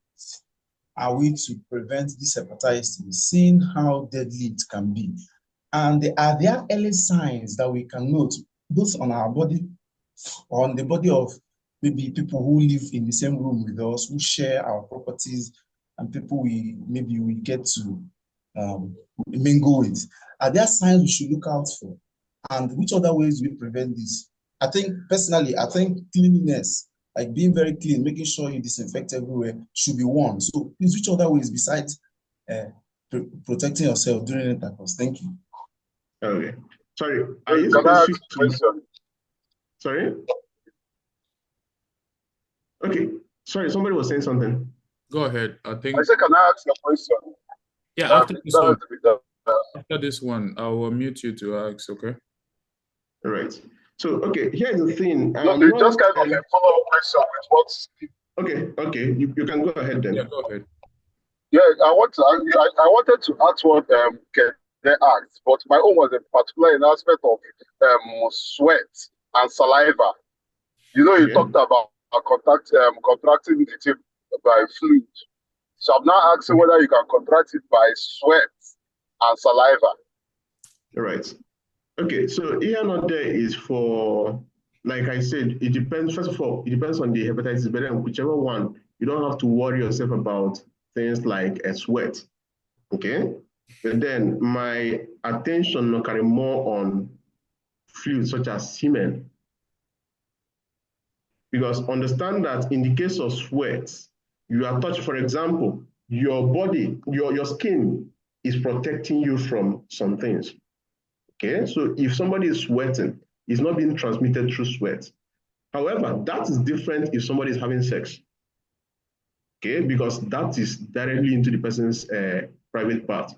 are we to prevent this hepatitis, seeing how deadly it can be? And are there early signs that we can note, both on our body or on the body of maybe people who live in the same room with us, who share our properties, and people we get to mingle with? Are there signs we should look out for? And which other ways do we prevent this? I think personally, cleanliness, like being very clean, making sure you disinfect everywhere, should be one. So please, which other ways besides protecting yourself during intercourse? Thank you. Okay. Sorry, are you Can I ask specific a to? question? Sorry. Okay. Sorry, somebody was saying something. Go ahead. I I think, said, can I ask a question? yeah, after this one, That, after this one, I will mute you to ask, okay? All right. So, okay, here's the thing. no, it's just kind of a follow-up question with what. Okay, you can go ahead then. Yeah, go ahead. Yeah, I wanted to ask what they asked, but my own was in particular in aspect of sweat and saliva. You know, you Okay. talked about contracting it by fluid. So I'm now asking whether you can contract it by sweat and saliva. All right. Okay, so here and there is for, like I said, it depends. First of all, it depends on the hepatitis, but then whichever one, you don't have to worry yourself about things like a sweat. Okay. But then my attention will carry more on fluids such as semen. Because understand that in the case of sweat, you are touched, for example, your body, your skin is protecting you from some things. Okay, so if somebody is sweating, it's not being transmitted through sweat. However, that is different if somebody is having sex. Okay, because that is directly into the person's private part.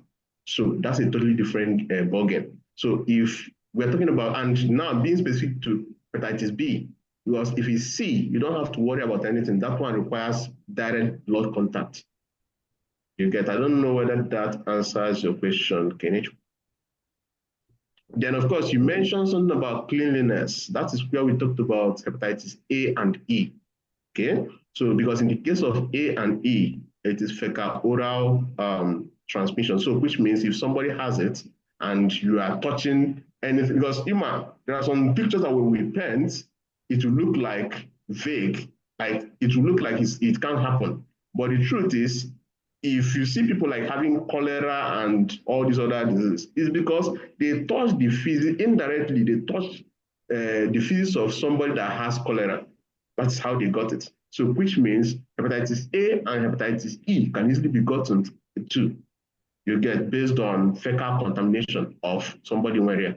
So that's a totally different ballgame. So if we're talking about, and now being specific to hepatitis B, because if it's C, you don't have to worry about anything. That one requires direct blood contact. You get, I don't know whether that answers your question, Kenneth. Then, of course, you mentioned something about cleanliness. That is where we talked about hepatitis A and E. Okay, so because in the case of A and E, it is fecal-oral transmission. So, which means if somebody has it and you are touching anything, because there are some pictures that when we paint, it will look like vague, like it will look like it can't happen. But the truth is, if you see people like having cholera and all these other diseases, it's because they touch the feces indirectly. They touch the feces of somebody that has cholera. That's how they got it. So, which means hepatitis A and hepatitis E can easily be gotten too. You get based on fecal contamination of somebody in area.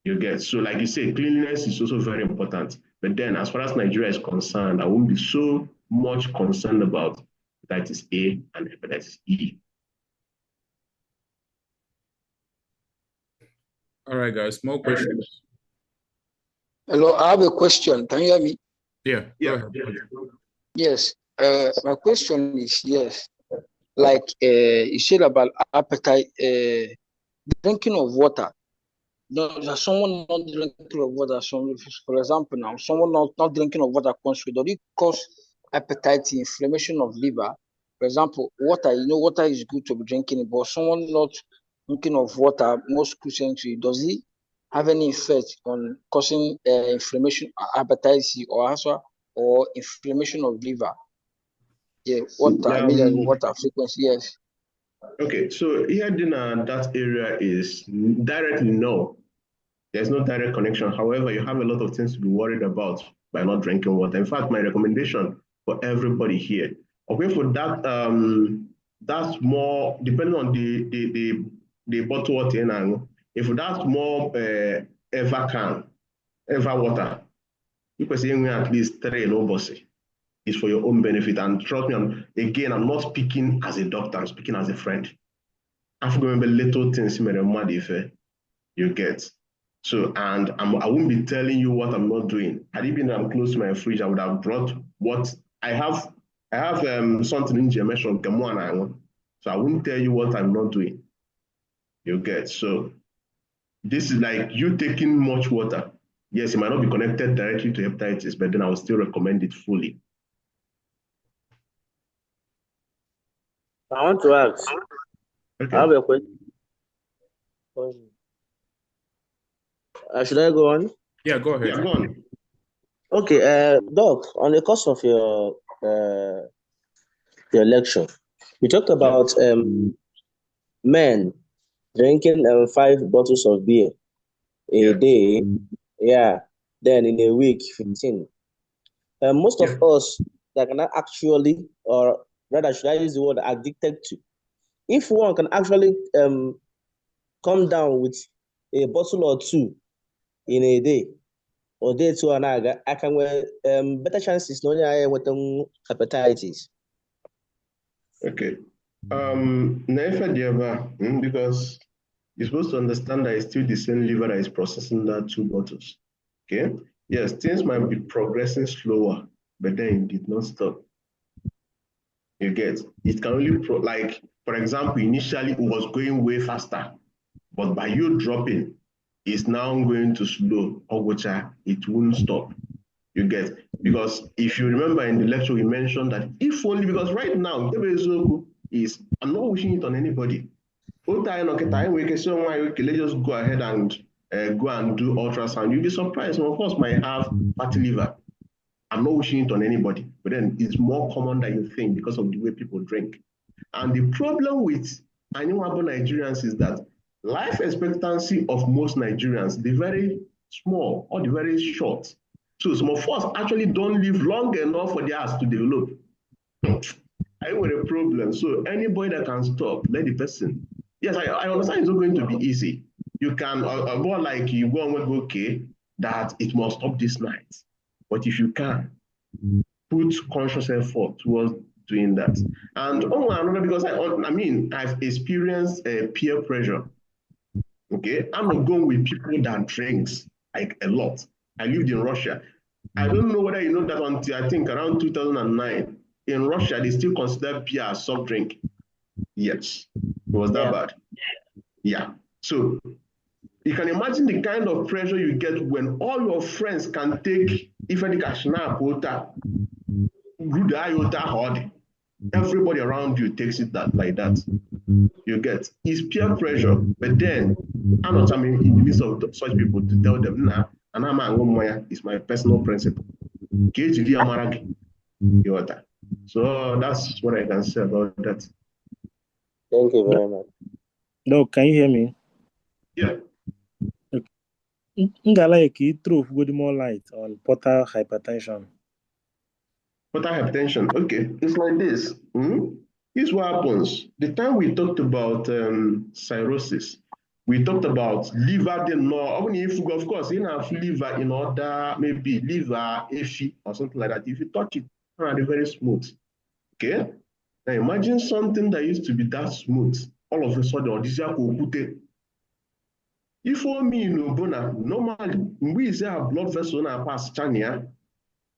You get, so like you say, cleanliness is also very important. But then, as far as Nigeria is concerned, I won't be so much concerned about hepatitis A and hepatitis E. All right, guys, more questions. Hello, I have a question. Can you hear me? Yeah, go ahead. Yes. My question is, yes, like you said about appetite, drinking of water. There's someone not drinking of water. For example, now someone not drinking of water does it cause appetite, inflammation of liver? For example, water. Water is good to be drinking, but someone not drinking of water, most Christians, does it have any effect on causing inflammation, hepatitis, or also or inflammation of liver? Yeah, water. I mean, water frequency. Yes. Okay, so here in that area is directly no. There's no direct connection. However, you have a lot of things to be worried about by not drinking water. In fact, my recommendation for everybody here, okay, for that, that's more depending on the bottle water. And if that's more ever water, you can say at least 3 no is for your own benefit. And trust me, I'm not speaking as a doctor, I'm speaking as a friend. I've remember little things you get. So, and I won't be telling you what I'm not doing. Had it been I'm close to my fridge, I would have brought what I have. I have something in German from Kemuan. So I won't tell you what I'm not doing. You get. So this is like you taking much water. Yes, it might not be connected directly to hepatitis, but then I will still recommend it fully. I want to ask. I have Okay. a question. Should I go on? Yeah, go ahead. Yeah, go on. Okay, Doc, on the course of your lecture, you talked about men drinking 5 bottles of beer a Yeah. day. Yeah, then in a week, 15. Most of Yeah. us that cannot actually, or rather, should I use the word addicted to? If one can actually come down with a bottle or two in a day, or day two and I can wear better chances no with hepatitis. Okay. Never because you're supposed to understand that it's still the same liver that is processing that 2 bottles. Okay. Yes, things might be progressing slower, but then it did not stop. You get it can only like, for example, initially it was going way faster, but by you dropping, it's now going to slow, or which it won't stop. You get, because if you remember in the lecture we mentioned that if only, because right now is, I'm not wishing it on anybody. Let's just go ahead and go and do ultrasound. You'll be surprised. Of course, might have fatty liver. I'm not wishing it on anybody, but then it's more common than you think because of the way people drink. And the problem with Aniwabo Nigerians is that life expectancy of most Nigerians, they're very small or they're very short. So some of us actually don't live long enough for theirs to develop. I with a problem. So anybody that can stop, let the person. Yes, I understand it's not going to be easy. You can, more like you go and go, okay, that it must stop this night. But if you can, put conscious effort towards doing that. And another, because I've experienced peer pressure. Okay, I'm not going with people that drinks like a lot. I lived in Russia. I don't know whether you know that until I think around 2009 in Russia they still consider beer a soft drink. Yes, it was that bad. Yeah. So you can imagine the kind of pressure you get when all your friends can take if any kashna quota, good iota hard. Everybody around you takes it that like that. You get, it's peer pressure, but then I'm not in the midst of such people to tell them, nah, and I'm is my personal principle. So that's what I can say about that. Thank you very much. No, can you hear me? Yeah. Like throw good more light on portal hypertension. Portal hypertension. Okay, it's like this. Here's what happens. The time we talked about cirrhosis, we talked about liver, only if, of course, you have liver in order, maybe liver, ishi, or something like that. If you touch it, it's very smooth. Okay? Now imagine something that used to be that smooth, all of a sudden, this is if for me, normally, we say our blood vessel now pass chania,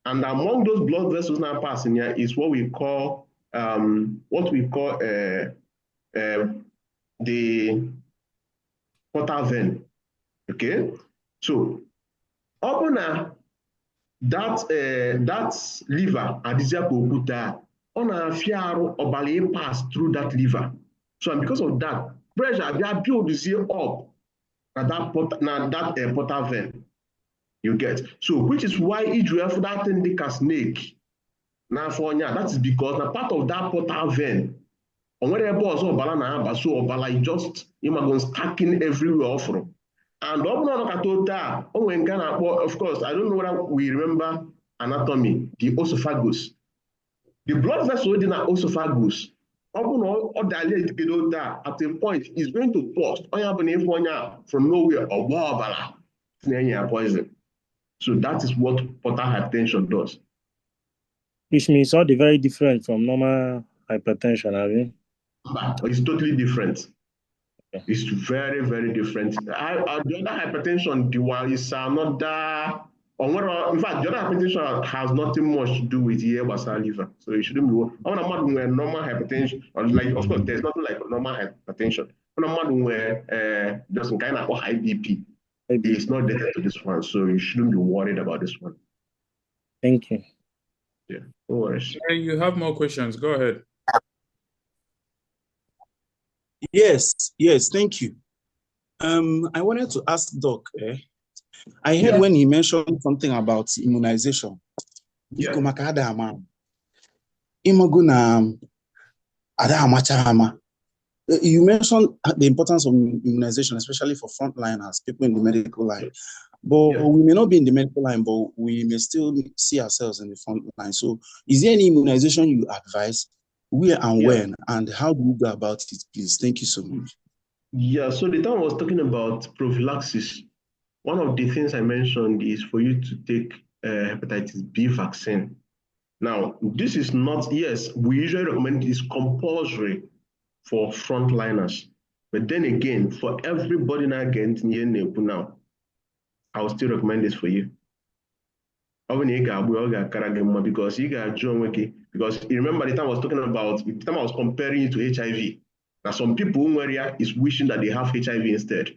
and among those blood vessels now passing here is what we call the portal vein. Okay, so open that liver adizia pokuta on a fiaro or pass through that liver. So and because of that, pressure they are built up at that portal vein. You get, so which is why Israel for that thing like a snake. Now for that is because na part of that portal vein. On where ọzọ ọbara na-aba, so ọbara just imagine stacking everywhere from. And ọ bụrụ na ọkata ote a, o nwere nke a na-akpọ, of course, I don't know whether we remember anatomy, the esophagus. The blood vessel dị na esophagus, ọ bụrụ na ọ dilate ote a, at a point is going to burst. Onye bụ na ịfụ onye a from nowhere ọgbọ ọbara na-enye ya poison. So that is what portal hypertension does. Which means all the very different from normal hypertension, I mean. It's totally different. It's very, very different. The other hypertension, the one is another. In fact, the other hypertension has nothing much to do with ear basal liver, so it shouldn't be. Normal hypertension, or like, of course, there's nothing like normal hypertension. Where just kind of high BP, it's not related to this one, so you shouldn't be worried about this one. Thank you. Yeah, no worries. You have more questions. Go ahead. Yes, thank you. I wanted to ask Doc, I heard when he mentioned something about immunization. Yeah. You mentioned the importance of immunization, especially for frontliners, people in the medical line. But we may not be in the medical line, but we may still see ourselves in the front line. So is there any immunization you advise? Where and when? And how do you go about it, please? Thank you so much. Yeah, so the time I was talking about prophylaxis, one of the things I mentioned is for you to take hepatitis B vaccine. Now, this is not, yes, we usually recommend it is compulsory for frontliners. But then again, for everybody now, I will still recommend this for you. Because you got John because you remember the time I was talking about, the time I was comparing it to HIV. Now, some people in area is wishing that they have HIV instead.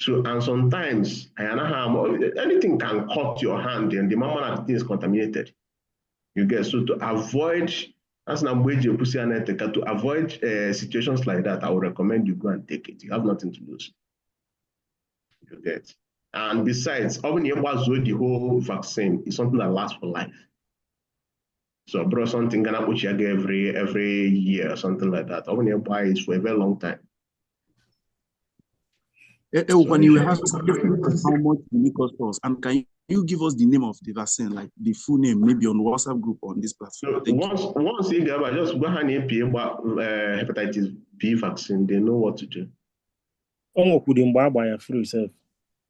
So, and sometimes anything can cut your hand and the moment that thing is contaminated. You get so to avoid to avoid situations like that, I would recommend you go and take it. You have nothing to lose. You get. And besides, even the whole vaccine is something that lasts for life. So, bro, something gonna put you every year or something like that. Even is for a very long time. When you have how much it costs us, and can you give us the name of the vaccine, like the full name, maybe on WhatsApp group on this platform? So once you get just go ahead and pay hepatitis B vaccine, they know what to do.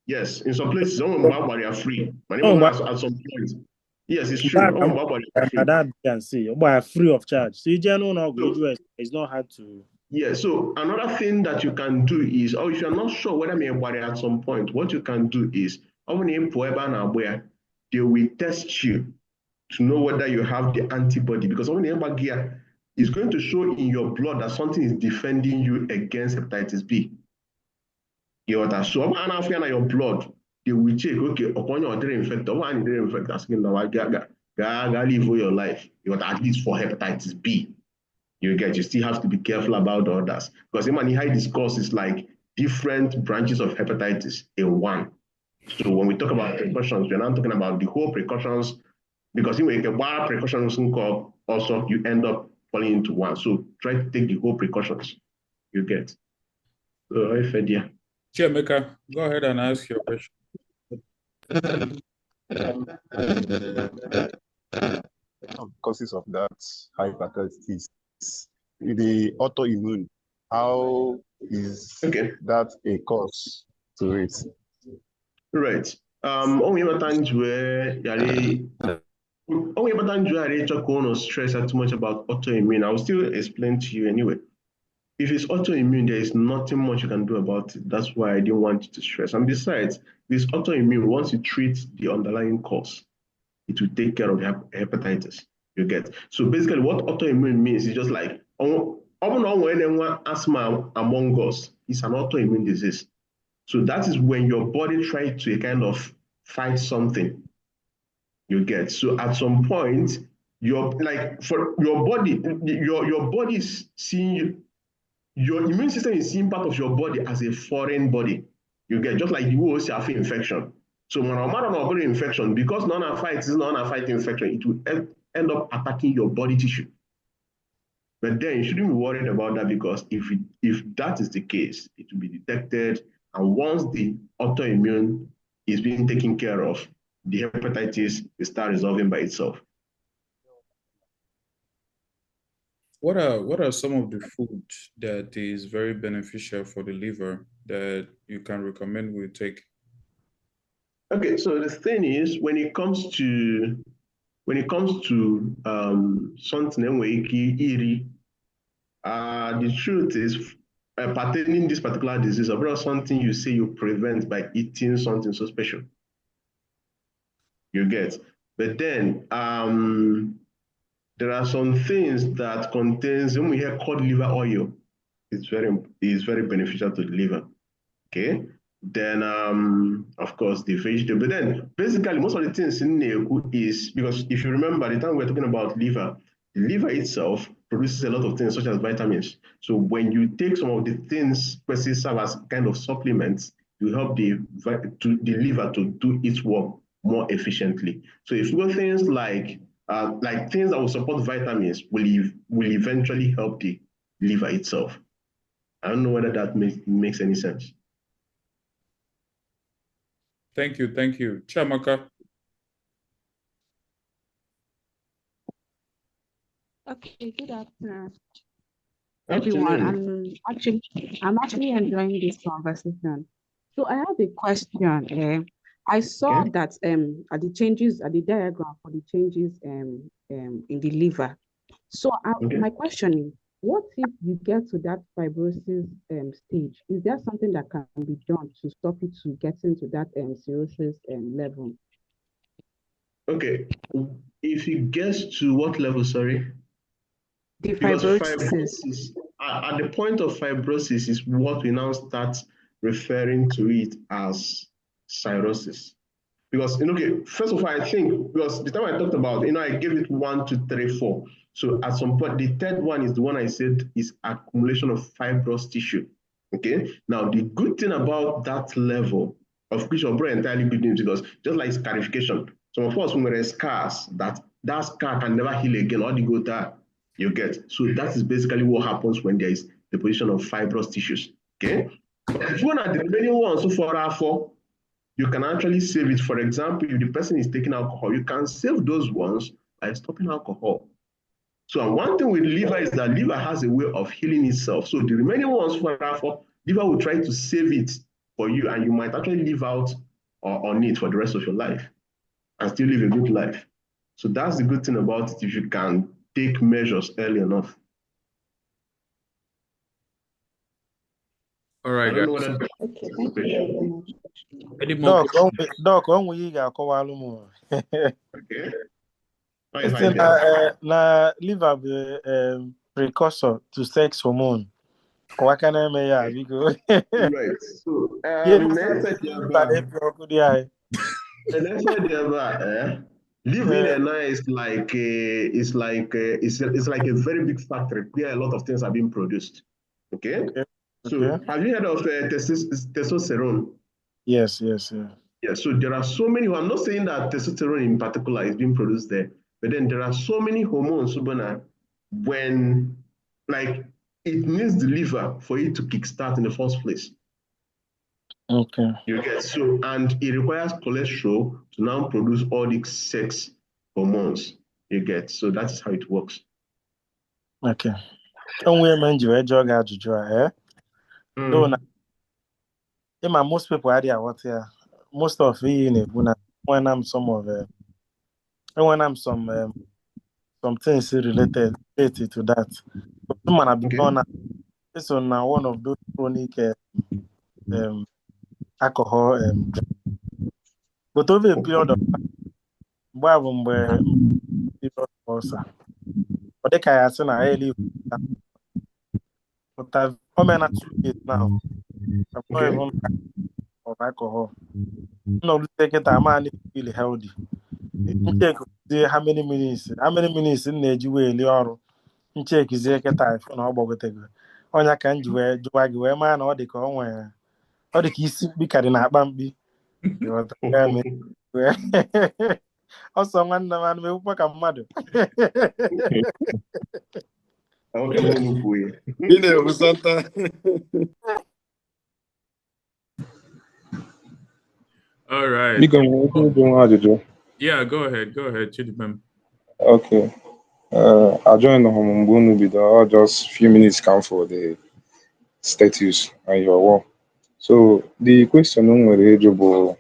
Yes, in some places, some are free. But at some point, yes, it's true. That can see, free of charge. So it's not hard to. Yeah, so another thing that you can do is, or if you're not sure whether you're at some point, what you can do is, they will test you to know whether you have the antibody, because when is going to show in your blood that something is defending you against hepatitis B. You know, so I'm your blood, they will check, okay, upon your other infected, one other infected, asking now, live your life, you know, at least for hepatitis B. You still have to be careful about the others. Because when high discourse is like different branches of hepatitis in one. So when we talk about precautions, we're not talking about the whole precautions, because when you get one precautions also you end up falling into one. So try to take the whole precautions you get. So Fedia. Chiameka, go ahead and ask your question. Causes of that hepatitis, the autoimmune, how is that a cause to it? Right. Only times where stress too much about autoimmune. I will still explain to you anyway. If it's autoimmune, there is nothing much you can do about it. That's why I didn't want you to stress. And besides, this autoimmune, once you treat the underlying cause, it will take care of the hepatitis you get. So basically, what autoimmune means is just like asthma among us is an autoimmune disease. So that is when your body tries to kind of fight something you get. So at some point, your body is seeing your immune system is seeing part of your body as a foreign body. You get just like the way you have infection. So when a body infection, because non-fight is non-fight infection, it will end up attacking your body tissue. But then you shouldn't be worried about that, because if that is the case, it will be detected. And once the autoimmune is being taken care of, the hepatitis will start resolving by itself. What are some of the food that is very beneficial for the liver that you can recommend we take? Okay, so the thing is, when it comes to something the truth is, pertaining this particular disease, about something you say you prevent by eating something so special. You get, but then there are some things that contains, when we hear cod liver oil, it's very beneficial to the liver. Okay. Then of course the vegetable. But then basically most of the things in Neku is, because if you remember the time we're talking about liver, the liver itself produces a lot of things such as vitamins. So when you take some of the things person serve as kind of supplements, you help the liver to do its work more efficiently. So if you got things like things that will support vitamins will eventually help the liver itself. I don't know whether that makes any sense. Thank you. Chiamaka. Okay, good afternoon, everyone. I'm actually enjoying this conversation. So I have a question. I saw Okay. that at the diagram for the changes in the liver. So Okay. my question is, what if you get to that fibrosis stage? Is there something that can be done to stop it to getting to that cirrhosis level? Okay. If it gets to what level, sorry? The Because fibrosis. fibrosis, at the point of fibrosis is what we now start referring to it as cirrhosis. Because, okay, first of all, I think, because the time I talked about, I gave it 1, 2, 3, 4. So at some point, the third one is the one I said is accumulation of fibrous tissue. Okay. Now, the good thing about that level, of which are entirely good news, because just like scarification, some of us, when we're scars, that scar can never heal again, or the go that you get. So that is basically what happens when there is deposition of fibrous tissues. Okay. But if you want to the remaining ones, so for R4, you can actually save it. For example, if the person is taking alcohol, you can save those ones by stopping alcohol. So and one thing with liver is that liver has a way of healing itself. So the remaining ones for liver will try to save it for you, and you might actually live out on it for the rest of your life and still live a good life. So that's the good thing about it if you can take measures early enough. All right, guys. Okay, thank you very much. Any more questions? Doc, onwe ị ga-akọwalụ m. Okay. Esi na liver bụ precursor to sex hormone. Kọwaka na-eme ya, biko. Right. So, living a night is like it's like a very big factory where a lot of things are being produced. Okay. So, have you heard of testosterone? Yes. Yeah. So there are so many. I'm not saying that testosterone in particular is being produced there, but then there are so many hormones, when like it needs the liver for it to kickstart in the first place. Okay. You get so, and it requires cholesterol to now produce all the sex hormones. You get so that is how it works. Okay. Onwe eme nji wee jụọ gị ajụjụ a, though na ịma most people adịghị aghọta ya. Most of you na-ekwu na enwena m some things related to that. But mana before na this one na one of those chronic alcohol drugs. But over a period of time, mgbe ulcer. Ọ dịka ya sị na early but I've come 2 years now. I'm not even of alcohol. No, take it. I'm not really healthy. Check how many minutes in the way or check is a type on our body. On your can you wear man or the con or the keys be carrying a bumpy. Also, one man will work a mother. All right. Yeah, go ahead, Chidibem. Okay. I joined the home bidon just few minutes count for the status and your work. So the question nwere ejobo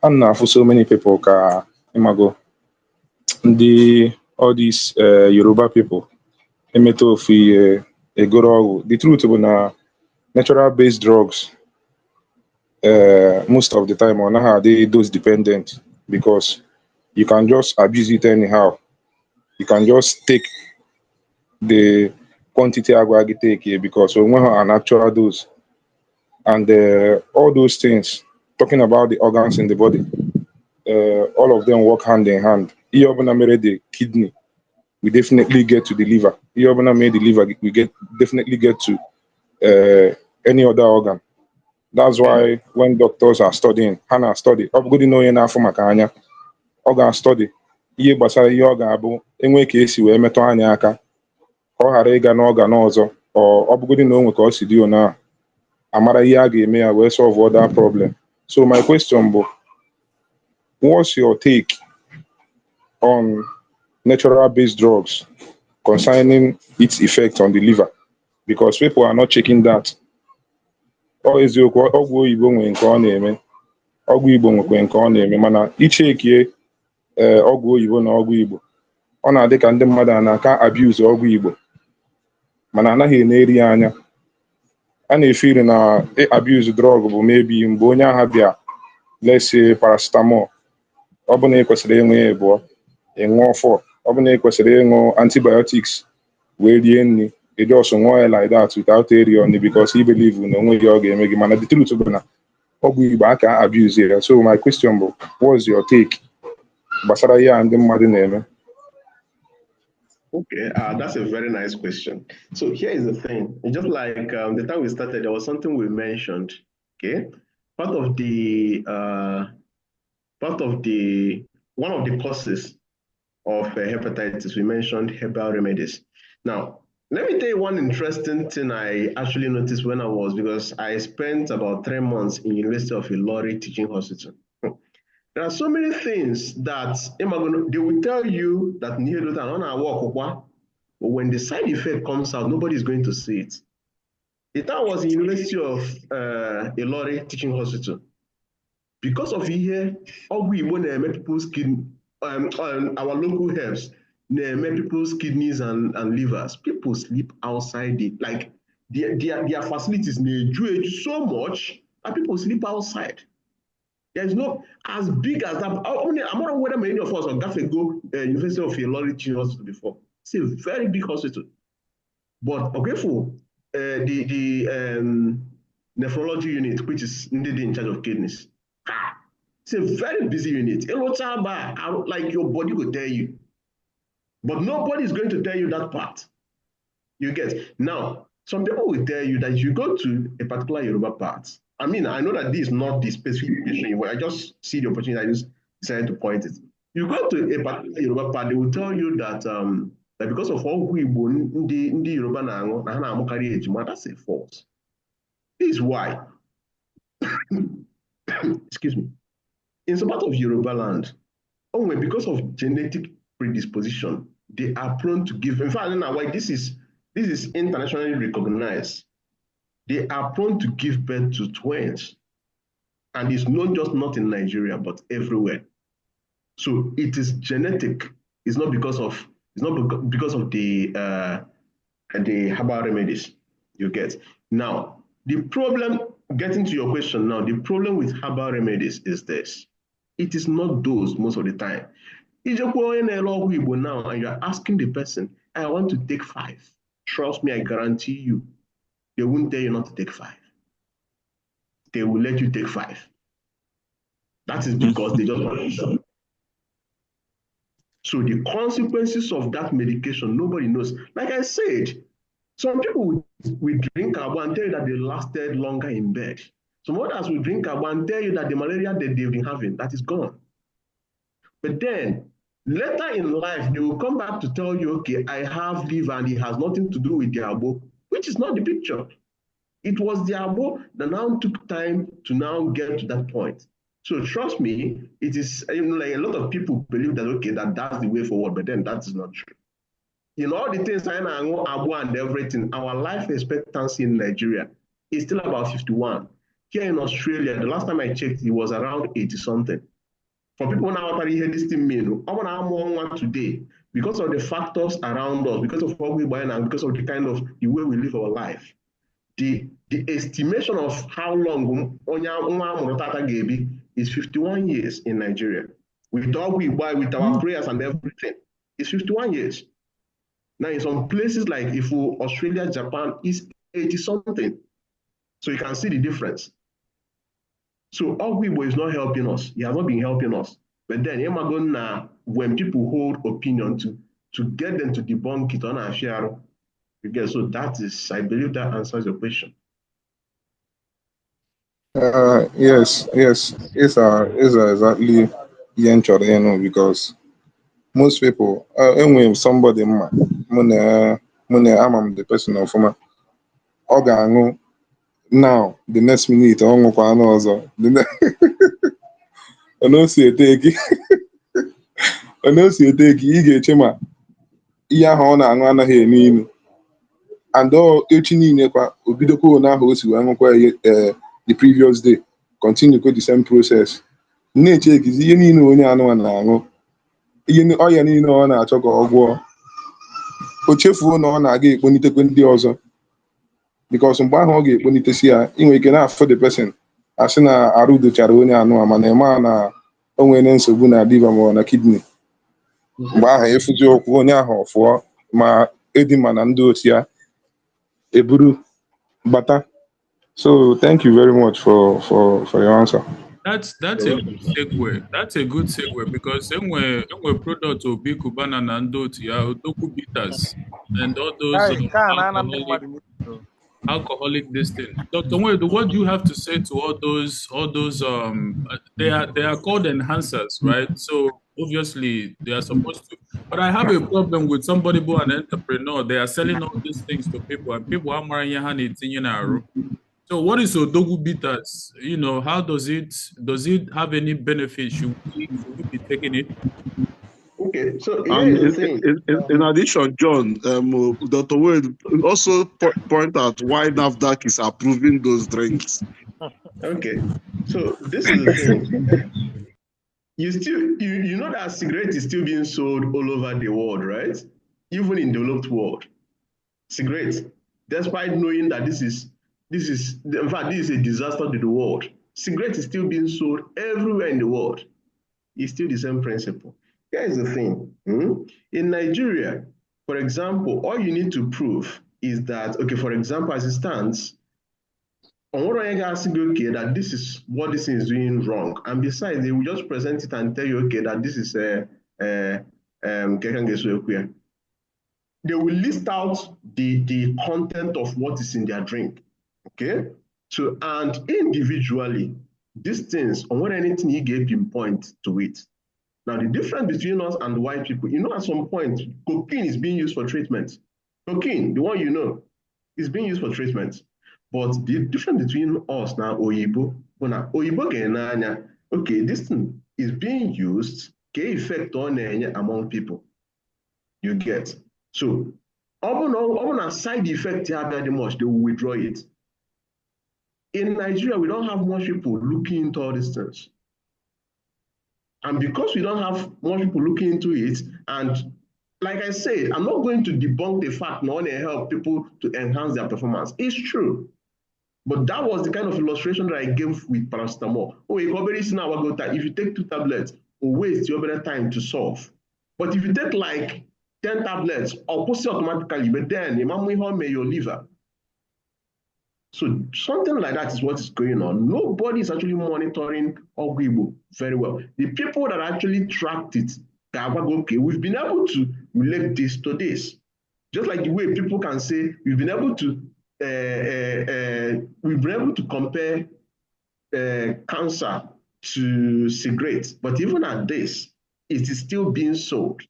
and for so many people ka imago all these Yoruba people emeto of the truth is na natural based drugs most of the time on how they dose dependent because you can just abuse it anyhow. You can just take the quantity I take here because we have an actual dose and all those things talking about the organs in the body all of them work hand in hand. The kidney we definitely get to the liver. Ihe ọbụla made the liver, we definitely get to any other organ. That's why when doctors are studying, ha na-study, ọ bụgodị na onye na-afụ maka anya, ọ ga-study ihe gbasara ihe ọ ga-abụ enwe ka esi wee metụ anya aka ka ọ ghara ịga n'ọgan ọzọ, ọ bụgodị na onwe ka ọ si dị ona amara ihe a ga-eme ya wee solve that problem. So my question bụ, what's your take on natural-based drugs concerning its effect on the liver? Because people are not checking that. Ọ eziokwu, ọgwụ oyibo nwere nke ọ na-eme, ọgwụ igbo nwekwe nke ọ na-eme, mana ichekie ọgwụ oyibo na ọgwụ igbo, ọ na-adị ka ndị mmadụ a na-aka abuse ọgwụ igbo mana anaghị na-eri ya anya. A na-efiri na abuse drug bụ maybe mgbe onye agha bịa, let's say paracetamol, ọ bụ na ị kwesịrị ịṅụ ya abụọ, ịṅụọ 4. Ọ bụ na ị kwesịrị ịṅụ antibiotics wee rie nri, ị just ṅụọ ya like that without eri on because you believe na onweghị ọ ga-eme gị, mana the truth bụ na ọgwụ igbo aka abuse ya. So my question bụ, what's your take gbasara ya ndị mmadụ na-eme? Okay, that's a very nice question. So here is the thing. Just like the time we started, there was something we mentioned. Okay, one of the causes of hepatitis, we mentioned herbal remedies. Now, let me tell you one interesting thing I actually noticed when because I spent about 3 months in University of Ilori teaching hospital. There are so many things that they will tell you that but when the side effect comes out, nobody is going to see it. The time was in University of Ilori teaching hospital. Because of here, we want to make people's kidney, our local herbs, make people's kidneys and livers. People sleep outside it. Like their facilities need so much that people sleep outside. There's no as big as that. I'm not aware whether many of us on Gafe go University of Ilori teaching hospital before. It's a very big hospital. But okay, for the nephrology unit, which is indeed in charge of kidneys, it's a very busy unit. Like your body will tell you. But nobody is going to tell you that part. You get? Now, some people will tell you that if you go to a particular Yoruba part, I mean, I know that this is not the specific question, I just see the opportunity, I just decided to point it. You go to a particular Yoruba part, they will tell you that that because of all we in the Yoruba now, that's a false. This is why. Excuse me. In some part of Yoruba land, only because of genetic predisposition, they are prone to give. In fact, I don't know why this is internationally recognized. They are prone to give birth to twins, and it's not just not in Nigeria but everywhere. So it is genetic. It's not because of the herbal remedies you get. Now, the problem, getting to your question now, the problem with herbal remedies is this. It is not those most of the time. If you go in now and you're asking the person, I want to take 5. Trust me, I guarantee you, they won't tell you not to take 5. They will let you take 5. That is because they just want to sell. So the consequences of that medication, nobody knows. Like I said, some people will drink agbo and tell you that they lasted longer in bed. Some others will drink agbo and tell you that the malaria that they've been having, that is gone. But then, later in life, they will come back to tell you, okay, I have liver and it has nothing to do with the agbo, which is not the picture. It was the agbo that now took time to now get to that point. So trust me, it is, like a lot of people believe that, okay, that's the way forward, but then that is not true. In all the things I know, agbo and everything, our life expectancy in Nigeria is still about 51. Here in Australia, the last time I checked, it was around 80 something. For people now that hear this thing, I want to more one today because of the factors around us, because of what we buy and because of the kind of the way we live our life. The estimation of how long is 51 years in Nigeria. With all we buy, with our prayers and everything, it's 51 years. Now, in some places like Australia, Japan, is 80 something. So you can see the difference. So Ogwibo is not helping us. He has not been helping us. But then when people hold opinion to to get them to debunk it on our share. Again, so that is, I believe that answers your question. Yes, is exactly ihe m chọrọ ịnụ because most people, enwere somebody mma mụ na ama m the person ọfụma, ọ ga-aṅụ now the next minute ọ ṅụkwa anụ ọzọ ọ na-osi ete gị ị ga-eche ma ihe ahụ ọ na-aṅụ anaghị enu inu and echi niile kwa o bidokwa one ahụ o si wee ṅụkwa the previous day continue go the same process na-eche ekizi ihe niile onye anụmanụ na-aṅụ ihe ọya niile ọ na-achọ ka ọ gwọọ o chefuo na ọ na-aga ekponitekwe ndị ọzọ because mgbe ahụ ọ ga-ekponitesi ya inwe ike na-afụ the person asị na arụ dochara onye anụmanụ mana ịma na o nwere nsogbu na liver ma na kidney mgbe ahụ efuzi okwu onye ahụ ọfụọ ma edima na ndị otu ya eburu bata. So thank you very much for your answer. That's a good segue. That's a good segue because enwe product obi kubana na ndoti ya otoku bitters and all those alcoholic this thing. Dr. Nwedu, what do you have to say to all those they are called enhancers, right? So obviously they are supposed to, but I have a problem with somebody who an entrepreneur, they are selling all these things to people and people are marrying hand. So what is Odogu bitters? You know, how does it have any benefit? Should we be taking it? Okay, so in addition, John, Dr. Wade also point out why NAFDAC is approving those drinks. Okay, so this is the thing. You know that cigarette is still being sold all over the world, right? Even in the developed world, cigarettes, despite knowing that this is a disaster to the world. Cigarette is still being sold everywhere in the world. It's still the same principle. Here's the thing. In Nigeria, for example, all you need to prove is that, okay, for example, as it stands, on what I ask you, okay, that this is what this thing is doing wrong. And besides, they will just present it and tell you, okay, that this is they will list out the content of what is in their drink. Okay, so and individually, these things, on what anything you gave pinpoint to it. Now, the difference between us and white people, you know, at some point, cocaine is being used for treatment. Cocaine, the one you know, is being used for treatment. But the difference between us now, Oyibo, okay, this thing is being used, get effect on among people. You get. So, on a side effect here very much, they will withdraw it. In Nigeria, we don't have much people looking into all these things. And because we don't have much people looking into it, and like I said, I'm not going to debunk the fact not only help people to enhance their performance. It's true. But that was the kind of illustration that I gave with paracetamol. Oh, if you take 2 tablets, or waste your better time to solve. But if you take like 10 tablets, or post it automatically, but then your liver. So something like that is what is going on. Nobody is actually monitoring Ogwibo very well. The people that actually tracked it, okay, we've been able to relate this to this. Just like the way people can say we've been able to compare cancer to cigarettes, but even at this, it is still being sold.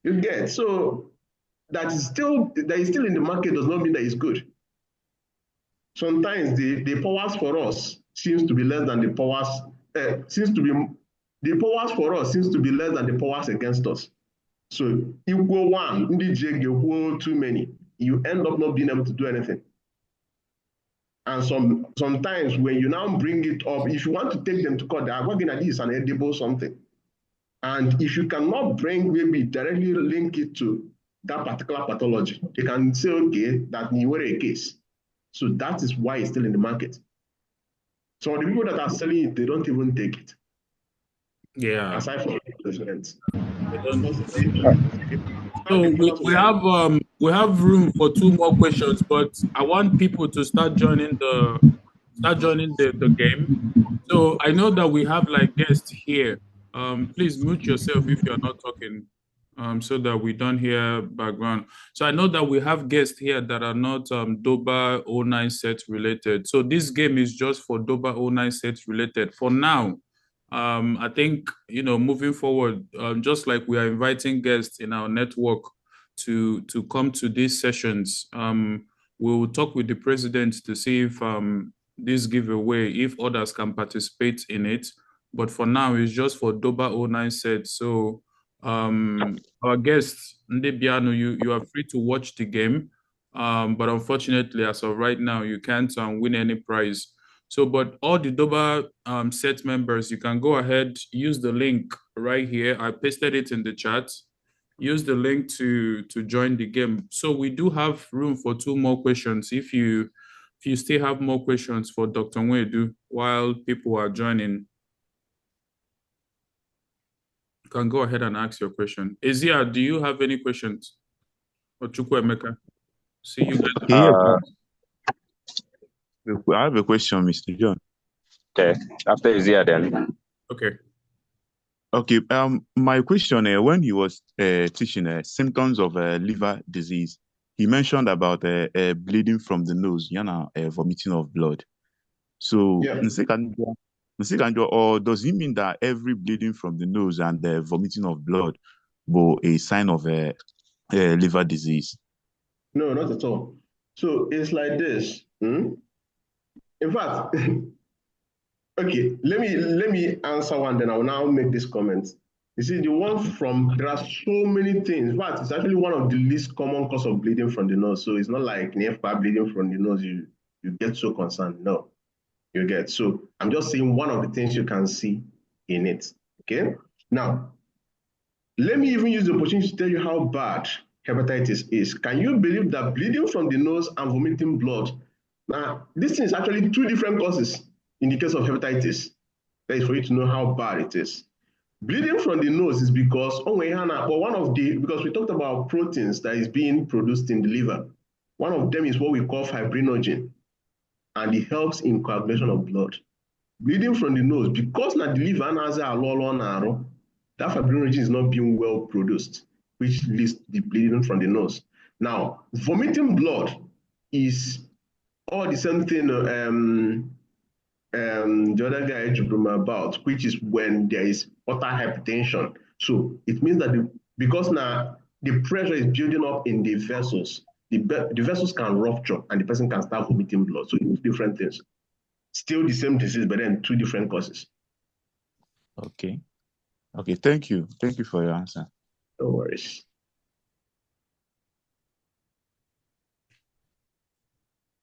You get, so that is still in the market does not mean that it's good. Sometimes the powers for us seems to be less than the powers for us seems to be less than the powers against us. So equal one, equal too many, you end up not being able to do anything. And sometimes when you now bring it up, if you want to take them to court, they are working at this an edible something. And if you cannot maybe directly link it to that particular pathology, they can say, okay, that you were a case. So that is why it's still in the market. So the people that are selling it, they don't even take it. Yeah. Aside from the residents. So we have room for 2 more questions, but I want people to start joining the game. So I know that we have like guests here. Please mute yourself if you're not talking. so that we don't hear background. So I know that we have guests here that are not DOBA 09 set related. So this game is just for DOBA 09 set related for now. I think, moving forward, just like we are inviting guests in our network to come to these sessions, we will talk with the president to see if this giveaway, if others can participate in it. But for now, it's just for DOBA 09 set. So our guests, Ndebiano, you are free to watch the game. But unfortunately, as of right now, you can't win any prize. So, but all the DOBA set members, you can go ahead, use the link right here. I pasted it in the chat. Use the link to join the game. So we do have room for 2 more questions. If you still have more questions for Dr. Nwedu while people are joining, you can go ahead and ask your question. Ezia, do you have any questions? Or Chukwuemeka? See you guys. I have a question, Mr. John. Okay, after Ezia then. Okay. Okay. My question, when he was teaching symptoms of liver disease, he mentioned about bleeding from the nose, vomiting of blood. So, or does he mean that every bleeding from the nose and the vomiting of blood will a sign of liver disease? No, not at all. So it's like this. In fact, okay, let me answer one, then I will now make this comment. You see, there are so many things. In fact, it's actually one of the least common cause of bleeding from the nose. So it's not like bleeding from the nose, you get so concerned. No, you get. So I'm just saying one of the things you can see in it. Okay. Now, let me even use the opportunity to tell you how bad hepatitis is. Can you believe that bleeding from the nose and vomiting blood? Now, this thing is actually 2 different causes in the case of hepatitis. That is for you to know how bad it is. Bleeding from the nose is because because we talked about proteins that is being produced in the liver. One of them is what we call fibrinogen, and it helps in coagulation of blood. Bleeding from the nose, because the liver has a narrow, that fibrinogen is not being well produced, which leads to the bleeding from the nose. Now, vomiting blood is all the same thing the other guy told me about, which is when there is portal hypertension. So it means that because now the pressure is building up in the vessels, the vessels can rupture and the person can start vomiting blood. So it's different things. Still the same disease, but then 2 different causes. Okay. Okay, thank you. Thank you for your answer. No worries.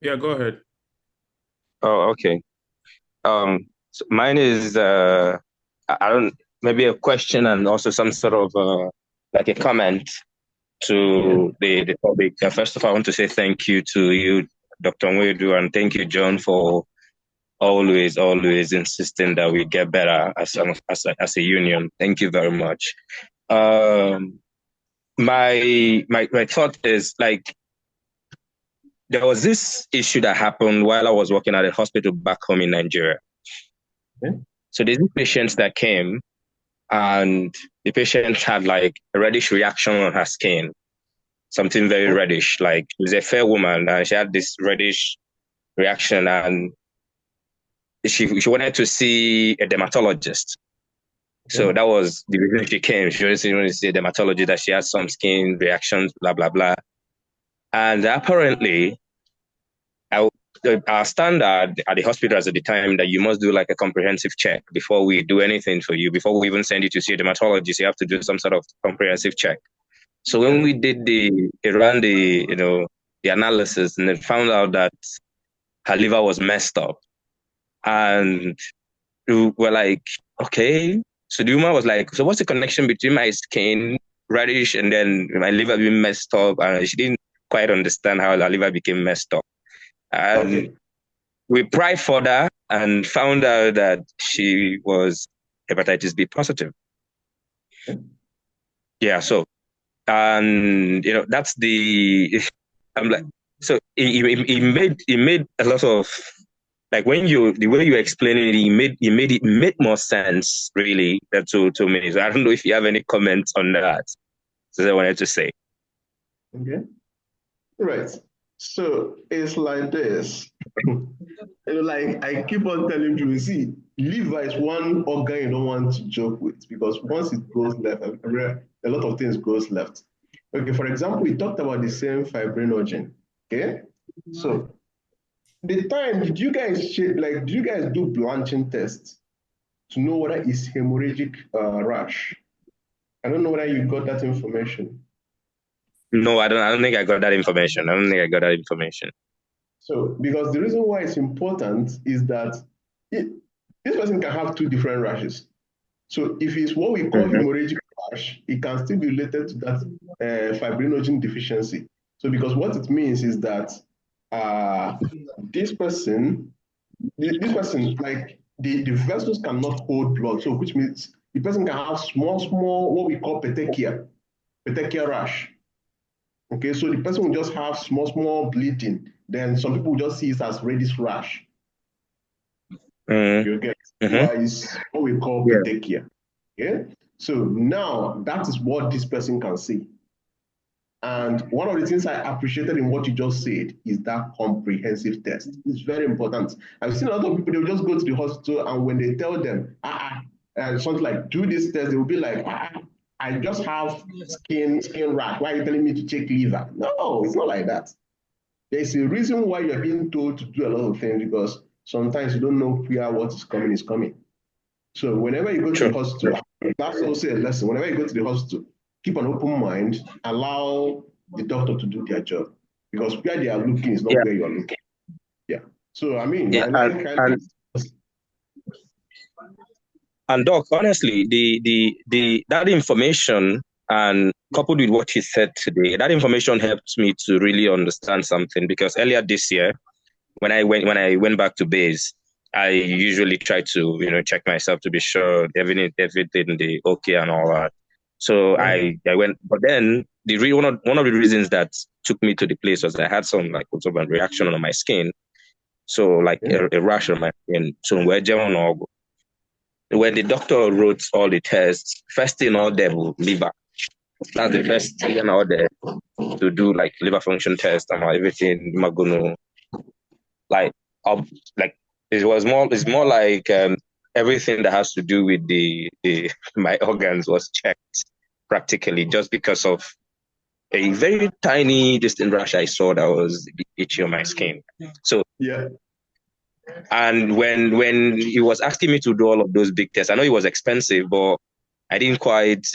Yeah, go ahead. Oh, okay. So mine is maybe a question and also some sort of like a comment to the topic. First of all, I want to say thank you to you, Dr. Nwedu, and thank you, John, for always insisting that we get better as a union. Thank you very much. My thought is, like, there was this issue that happened while I was working at a hospital back home in Nigeria. Okay. So there's patients that came, and the patient had like a reddish reaction on her skin, something very reddish. Like, she was a fair woman, and she had this reddish reaction, and she wanted to see a dermatologist. So that was the reason she came. She wanted to see a dermatologist, that she had some skin reactions, blah, blah, blah. And apparently, our standard at the hospitals at the time that you must do like a comprehensive check before we do anything for you. Before we even send you to see a dermatologist, you have to do some sort of comprehensive check. So when we did the analysis, and then found out that her liver was messed up, and we were like, okay. So the woman was like, so what's the connection between my skin reddish and then my liver being messed up? And she didn't quite understand how her liver became messed up. And we pried further and found out that she was hepatitis B positive. Yeah, so, and that's I'm like, so it made a lot of, like, the way you explain it, it made more sense, really, to me. So I don't know if you have any comments on that. I wanted to say. Okay. Right. So it's like this. Like I keep on telling you, see, liver is one organ you don't want to joke with because once it goes left, a lot of things goes left. Okay, for example, we talked about the same fibrinogen. Okay, so the time did you guys do blanching tests to know whether it's hemorrhagic rash? I don't know whether you got that information. No, I don't think I got that information. So, because the reason why it's important is that this person can have two different rashes. So, if it's what we call hemorrhagic rash, it can still be related to that fibrinogen deficiency. So, because what it means is that this person, like the vessels cannot hold blood. So, which means the person can have small, what we call petechia rash. Okay, so the person will just have small bleeding. Then some people will just see it as reddish rash. You get why it's what we call petechia. Yeah. So now that is what this person can see. And one of the things I appreciated in what you just said is that comprehensive test. It's very important. I've seen a lot of people, they'll just go to the hospital and when they tell them, something like, do this test, they will be like, I just have skin rash. Why are you telling me to check liver? No, it's not like that. There's a reason why you're being told to do a lot of things because sometimes you don't know where what is coming. So whenever you go to the hospital, that's also a lesson. Whenever you go to the hospital, keep an open mind, allow the doctor to do their job. Because where they are looking is not where you are looking. Yeah. So I mean, And Doc, honestly, that information and coupled with what he said today, that information helped me to really understand something because earlier this year, when I went back to base, I usually try to check myself to be sure everything is okay and all that. So I went, but then one of the reasons that took me to the place was I had some like sort of a reaction on my skin, so like a rash on my skin. So when the doctor wrote all the tests, first thing all there was liver. That's the first thing all there to do like liver function test and everything. It's more like everything that has to do with the my organs was checked practically just because of a very tiny distant rash I saw that was itchy on my skin. So yeah. And when he was asking me to do all of those big tests, I know it was expensive, but I didn't quite,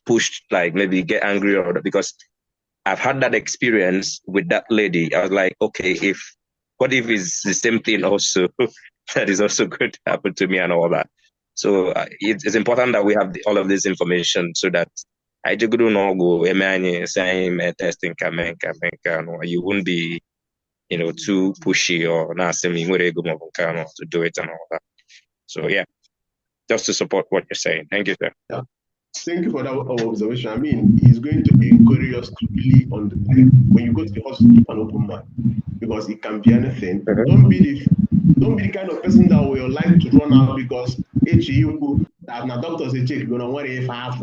push, like maybe get angry or because I've had that experience with that lady. I was like, okay, what if it's the same thing also that is also going to happen to me and all that. So it's important that we have all of this information so that I just don't go saying testing you won't be too pushy or not assuming to do it and all that. So yeah, just to support what you're saying. Thank you, sir. Yeah. Thank you for that observation. I mean, it's going to encourage us to really when you go to the hospital, keep an open mind because it can be anything. Don't be the kind of person that will like to run out because that na doctors say check gonna worry if I have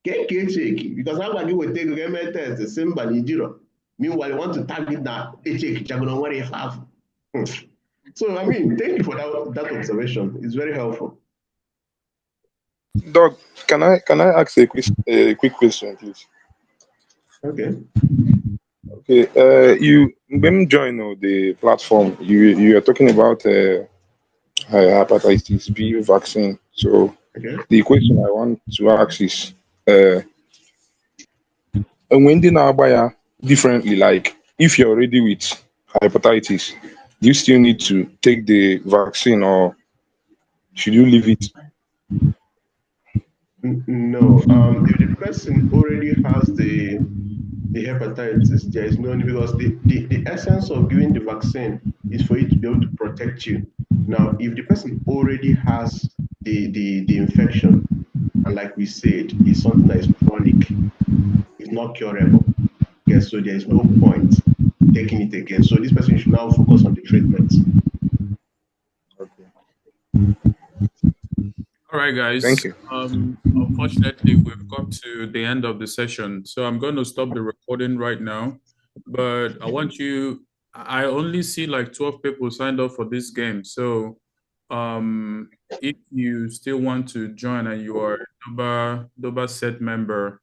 check because I'm going to take a test the same zero. Meanwhile, you want to target that check you're gonna worry if I have. So I mean, thank you for that observation. It's very helpful. Doc, can I ask a quick question, please? Okay. Okay. When you join the platform, you are talking about hepatitis B vaccine. So the question I want to ask is, when they now buy differently, like if you're already with hepatitis, do you still need to take the vaccine or should you leave it? No. If the person already has the hepatitis, there is no need because the essence of giving the vaccine is for it to be able to protect you. Now, if the person already has the infection, and like we said, it's something that is chronic, it's not curable. Yes, so there is no point taking it again. So this person should now focus on the treatment. All right, guys. Thank you. Unfortunately, we've come to the end of the session, so I'm going to stop the recording right now. But I want you. I only see like 12 people signed up for this game. So, if you still want to join and you are a Doba set member,